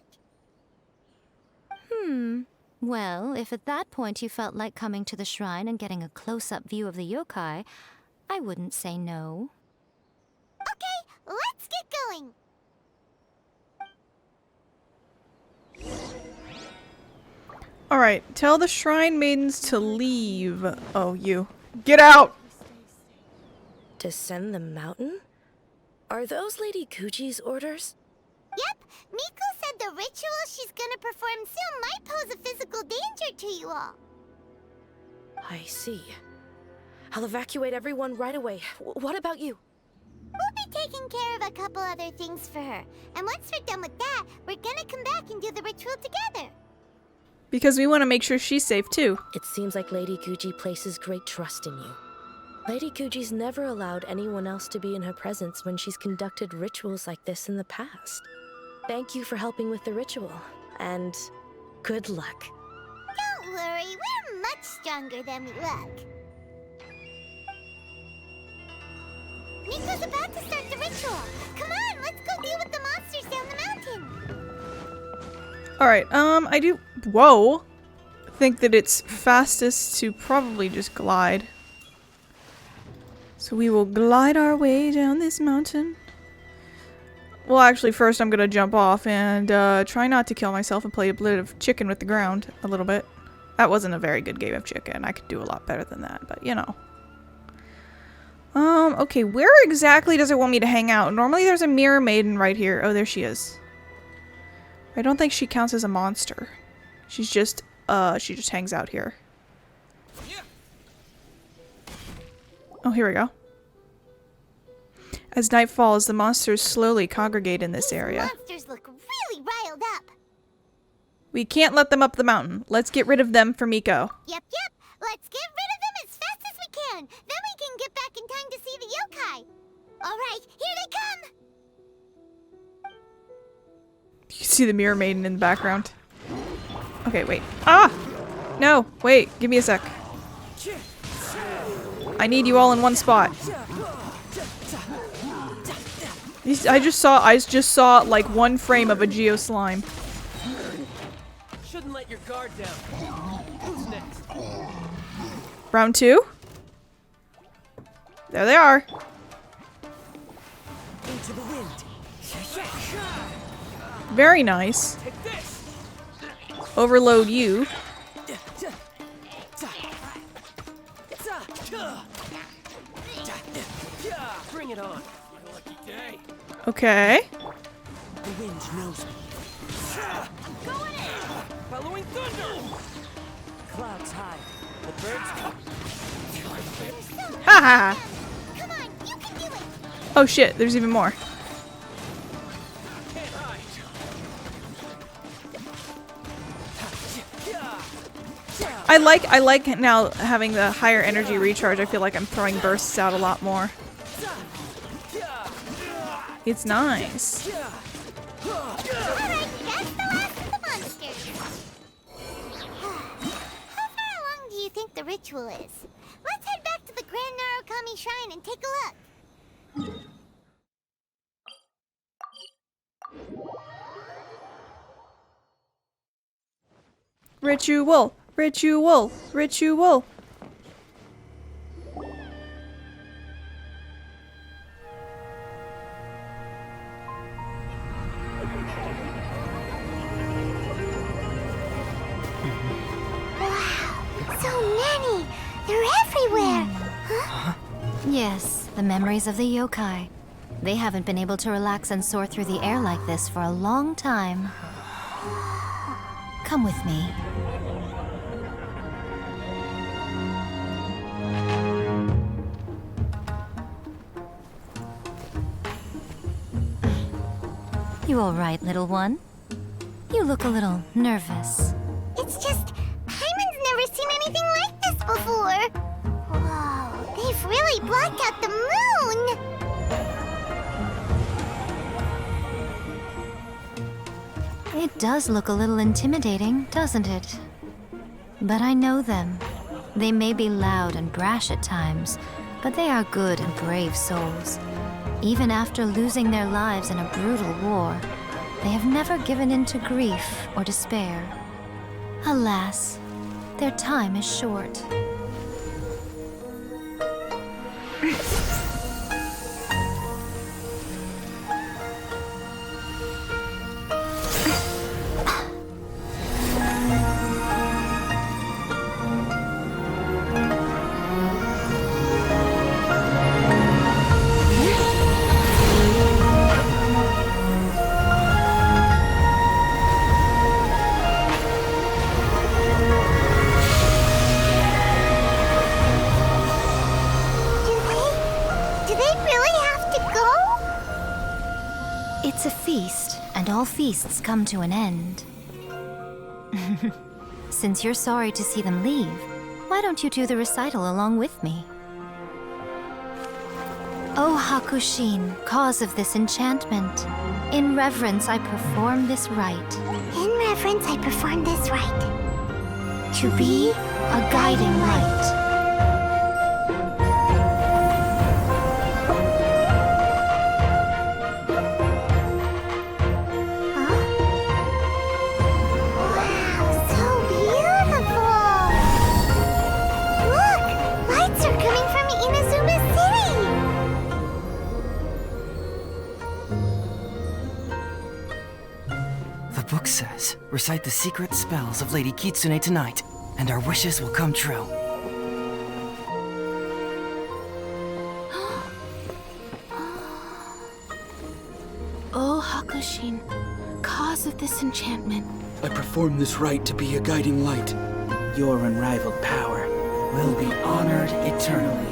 Well, if at that point you felt like coming to the shrine and getting a close-up view of the yokai, I wouldn't say no. Okay, let's get going. Alright, tell the Shrine Maidens to leave. Oh, you. Get out! Descend the mountain? Are those Lady Kuji's orders? Yep, Miko said the ritual she's gonna perform soon might pose a physical danger to you all. I see. I'll evacuate everyone right away. What about you? We'll be taking care of a couple other things for her. And once we're done with that, we're gonna come back and do the ritual together. Because we want to make sure she's safe too. It seems like Lady Kuji places great trust in you. Lady Kuji's never allowed anyone else to be in her presence when she's conducted rituals like this in the past. Thank you for helping with the ritual, and good luck. Don't worry, we're much stronger than we look. Miko's about to start the ritual. Come on, let's go deal with the monsters down the mountain. Alright, I do... Whoa! Think that it's fastest to probably just glide. So we will glide our way down this mountain. Well, actually, first I'm gonna jump off and try not to kill myself and play a bit of chicken with the ground a little bit. That wasn't a very good game of chicken. I could do a lot better than that, but you know. Okay, where exactly does it want me to hang out? Normally there's a mirror maiden right here. Oh, there she is. I don't think she counts as a monster. She's just, she just hangs out here. Oh, here we go. As night falls, the monsters slowly congregate in this area. Monsters look really riled up. We can't let them up the mountain. Let's get rid of them for Miko. Yep. Let's get rid of them as fast as we can. Then we can get back in time to see the yokai. Alright, here they come. You can see the mirror maiden in the background. Okay, wait. Ah! No, wait. Give me a sec. I need you all in one spot. I just saw like one frame of a Geo slime. Shouldn't let your guard down. Who's next? Round 2. There they are. Into the wind. Very nice. Overload you. Bring it on. My lucky day. Okay. The wind knows me. Going in. Following thunder. Clouds high. The birds come. Haha. Come on, you can do it. Oh shit, there's even more. I like now having the higher energy recharge. I feel like I'm throwing bursts out a lot more. It's nice. Alright, that's the last of the monsters. How far along do you think the ritual is? Let's head back to the Grand Narukami Shrine and take a look. Ritual, ritual, ritual. So many! They're everywhere! Huh? Yes, the memories of the yokai. They haven't been able to relax and soar through the air like this for a long time. Come with me. You all right, little one? You look a little nervous. It's just, Paimon's never seen anything like this before! Whoa, they've really blocked out the moon! It does look a little intimidating, doesn't it? But I know them. They may be loud and brash at times, but they are good and brave souls. Even after losing their lives in a brutal war, they have never given in to grief or despair. Alas, their time is short. Do they really have to go? It's a feast, and all feasts come to an end. Since you're sorry to see them leave, why don't you do the recital along with me? O Hakushin, cause of this enchantment, in reverence I perform this rite. In reverence, I perform this rite. To be a guiding light. Wow, so beautiful! Look! Lights are coming from Inazuma City! The book says, recite the secret spells of Lady Kitsune tonight, and our wishes will come true. O Hakushin, cause of this enchantment. I perform this rite to be a guiding light. Your unrivaled power will be honored eternally.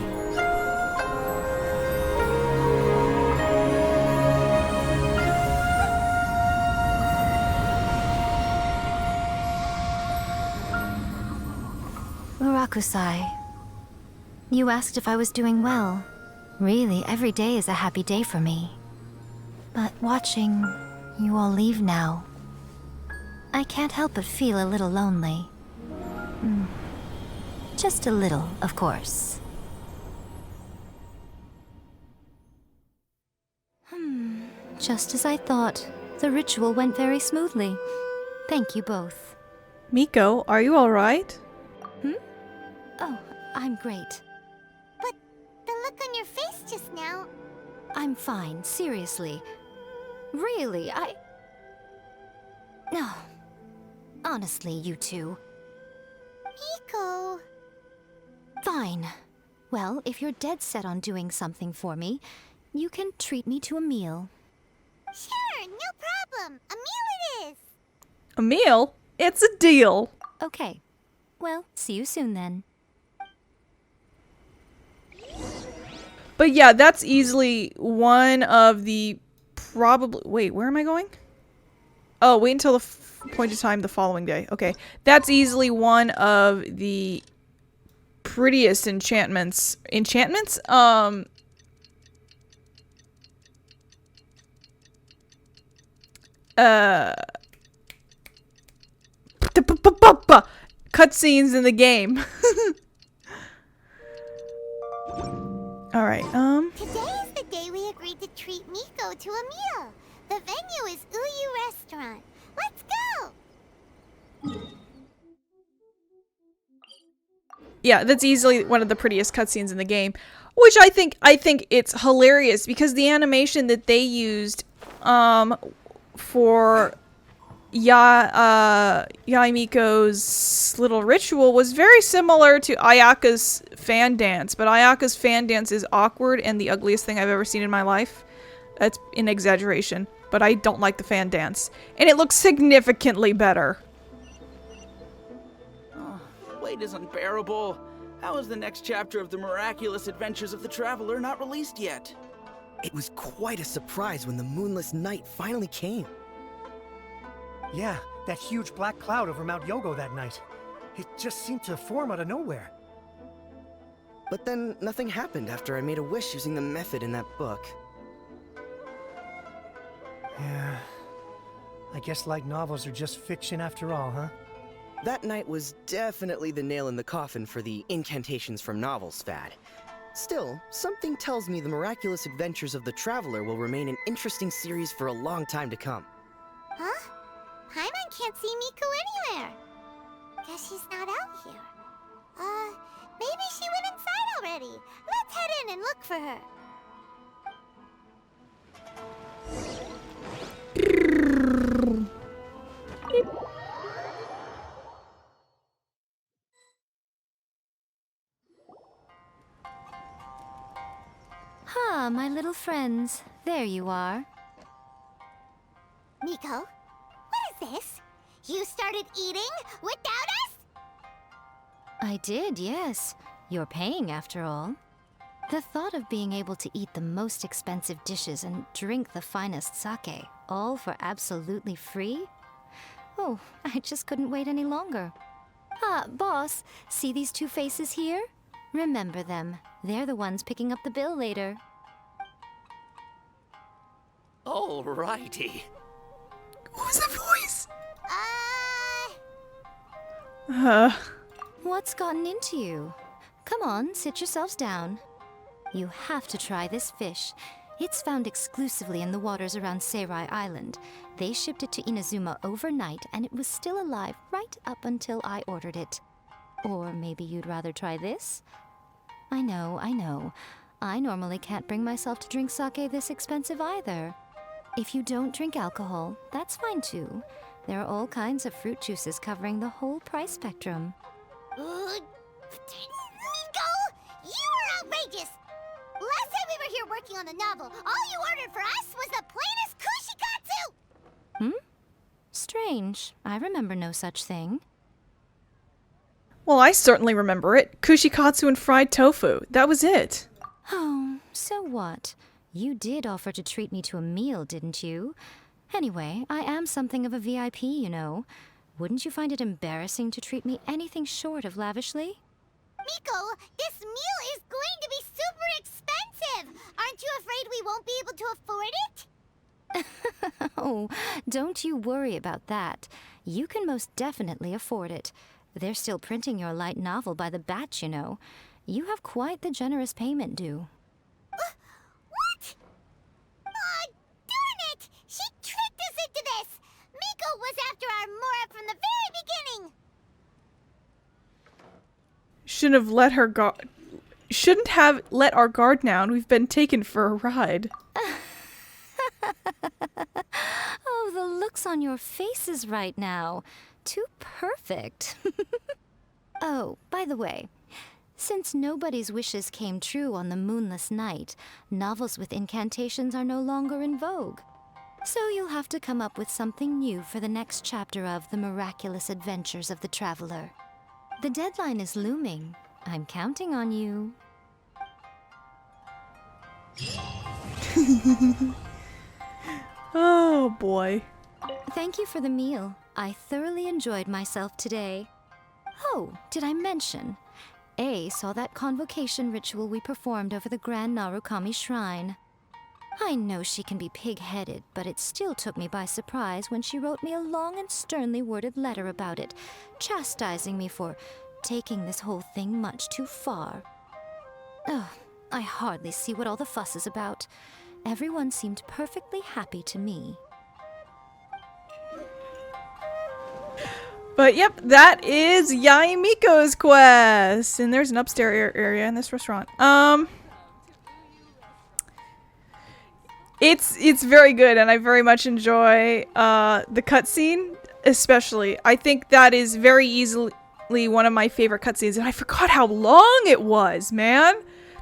Murakusai, you asked if I was doing well. Really, every day is a happy day for me. But watching you all leave now, I can't help but feel a little lonely. Just a little, of course. Just as I thought. The ritual went very smoothly. Thank you both. Miko, are you alright? Oh, I'm great. But the look on your face just now... I'm fine, seriously. Really, No. Honestly, you two. Miko... Fine. Well, if you're dead set on doing something for me, you can treat me to a meal. Sure, no problem. A meal it is. A meal? It's a deal. Okay. Well, see you soon then. But yeah, that's easily one of the probably... Wait, where am I going? Oh, wait until the point of time the following day. Okay. That's easily one of the prettiest enchantments. Enchantments? Cutscenes in the game. Alright, Today is the day we agreed to treat Miko to a meal. The venue is Uyu Restaurant. Let's go! Yeah, that's easily one of the prettiest cutscenes in the game. Which I think it's hilarious because the animation that they used for Yae Miko's little ritual was very similar to Ayaka's fan dance, but Ayaka's fan dance is awkward and the ugliest thing I've ever seen in my life. That's an exaggeration, but I don't like the fan dance. And it looks significantly better. Oh, wait is unbearable. How is the next chapter of the miraculous adventures of the Traveler not released yet? It was quite a surprise when the moonless night finally came. Yeah, that huge black cloud over Mount Yogo that night. It just seemed to form out of nowhere. But then nothing happened after I made a wish using the method in that book. Yeah. I guess light novels are just fiction after all, huh? That night was definitely the nail in the coffin for the incantations from novels fad. Still, something tells me the miraculous adventures of the Traveler will remain an interesting series for a long time to come. Huh? Paimon can't see Miko anywhere. Guess she's not out here. Maybe she went inside already. Let's head in and look for her. Ah, my little friends. There you are. Miko, what is this? You started eating without us? I did, yes. You're paying after all. The thought of being able to eat the most expensive dishes and drink the finest sake, all for absolutely free? Oh, I just couldn't wait any longer. Ah, boss, see these two faces here? Remember them. They're the ones picking up the bill later. Alrighty. Who's the voice? What's gotten into you? Come on, sit yourselves down. You have to try this fish. It's found exclusively in the waters around Seirai Island. They shipped it to Inazuma overnight, and it was still alive right up until I ordered it. Or maybe you'd rather try this? I know. I normally can't bring myself to drink sake this expensive either. If you don't drink alcohol, that's fine too. There are all kinds of fruit juices covering the whole price spectrum. Miko, you are outrageous! Last time we were here working on the novel, all you ordered for us was the plainest kushikatsu! Strange. I remember no such thing. Well, I certainly remember it. Kushikatsu and fried tofu. That was it. Oh, so what? You did offer to treat me to a meal, didn't you? Anyway, I am something of a VIP, you know. Wouldn't you find it embarrassing to treat me anything short of lavishly? Miko, this meal is going to be super expensive! Aren't you afraid we won't be able to afford it? Oh, don't you worry about that. You can most definitely afford it. They're still printing your light novel by the batch, you know. You have quite the generous payment due. What? Darn it! She tricked us into this! Miko was after our Mora from the very beginning! Shouldn't have let our guard down. We've been taken for a ride. Oh, the looks on your faces right now. Too perfect. Oh, by the way, since nobody's wishes came true on the moonless night, novels with incantations are no longer in vogue. So you'll have to come up with something new for the next chapter of The Miraculous Adventures of the Traveler. The deadline is looming. I'm counting on you. Oh boy. Thank you for the meal. I thoroughly enjoyed myself today. Oh, did I mention? A saw that convocation ritual we performed over the Grand Narukami Shrine. I know she can be pig-headed, but it still took me by surprise when she wrote me a long and sternly worded letter about it, chastising me for taking this whole thing much too far. Ugh, I hardly see what all the fuss is about. Everyone seemed perfectly happy to me. But yep, that is Yae Miko's quest. And there's an upstairs area in this restaurant. It's very good, and I very much enjoy the cutscene, especially. I think that is very easily one of my favorite cutscenes, and I forgot how long it was, man.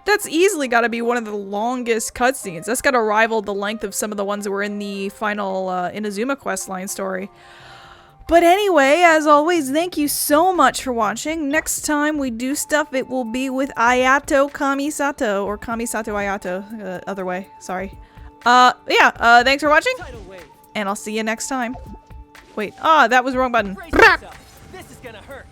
That's easily got to be one of the longest cutscenes. That's got to rival the length of some of the ones that were in the final Inazuma questline story. But anyway, as always, thank you so much for watching. Next time we do stuff, it will be with Ayato Kamisato, or Kamisato Ayato, other way, sorry. Thanks for watching, and I'll see you next time. Wait, that was the wrong button. This is gonna hurt.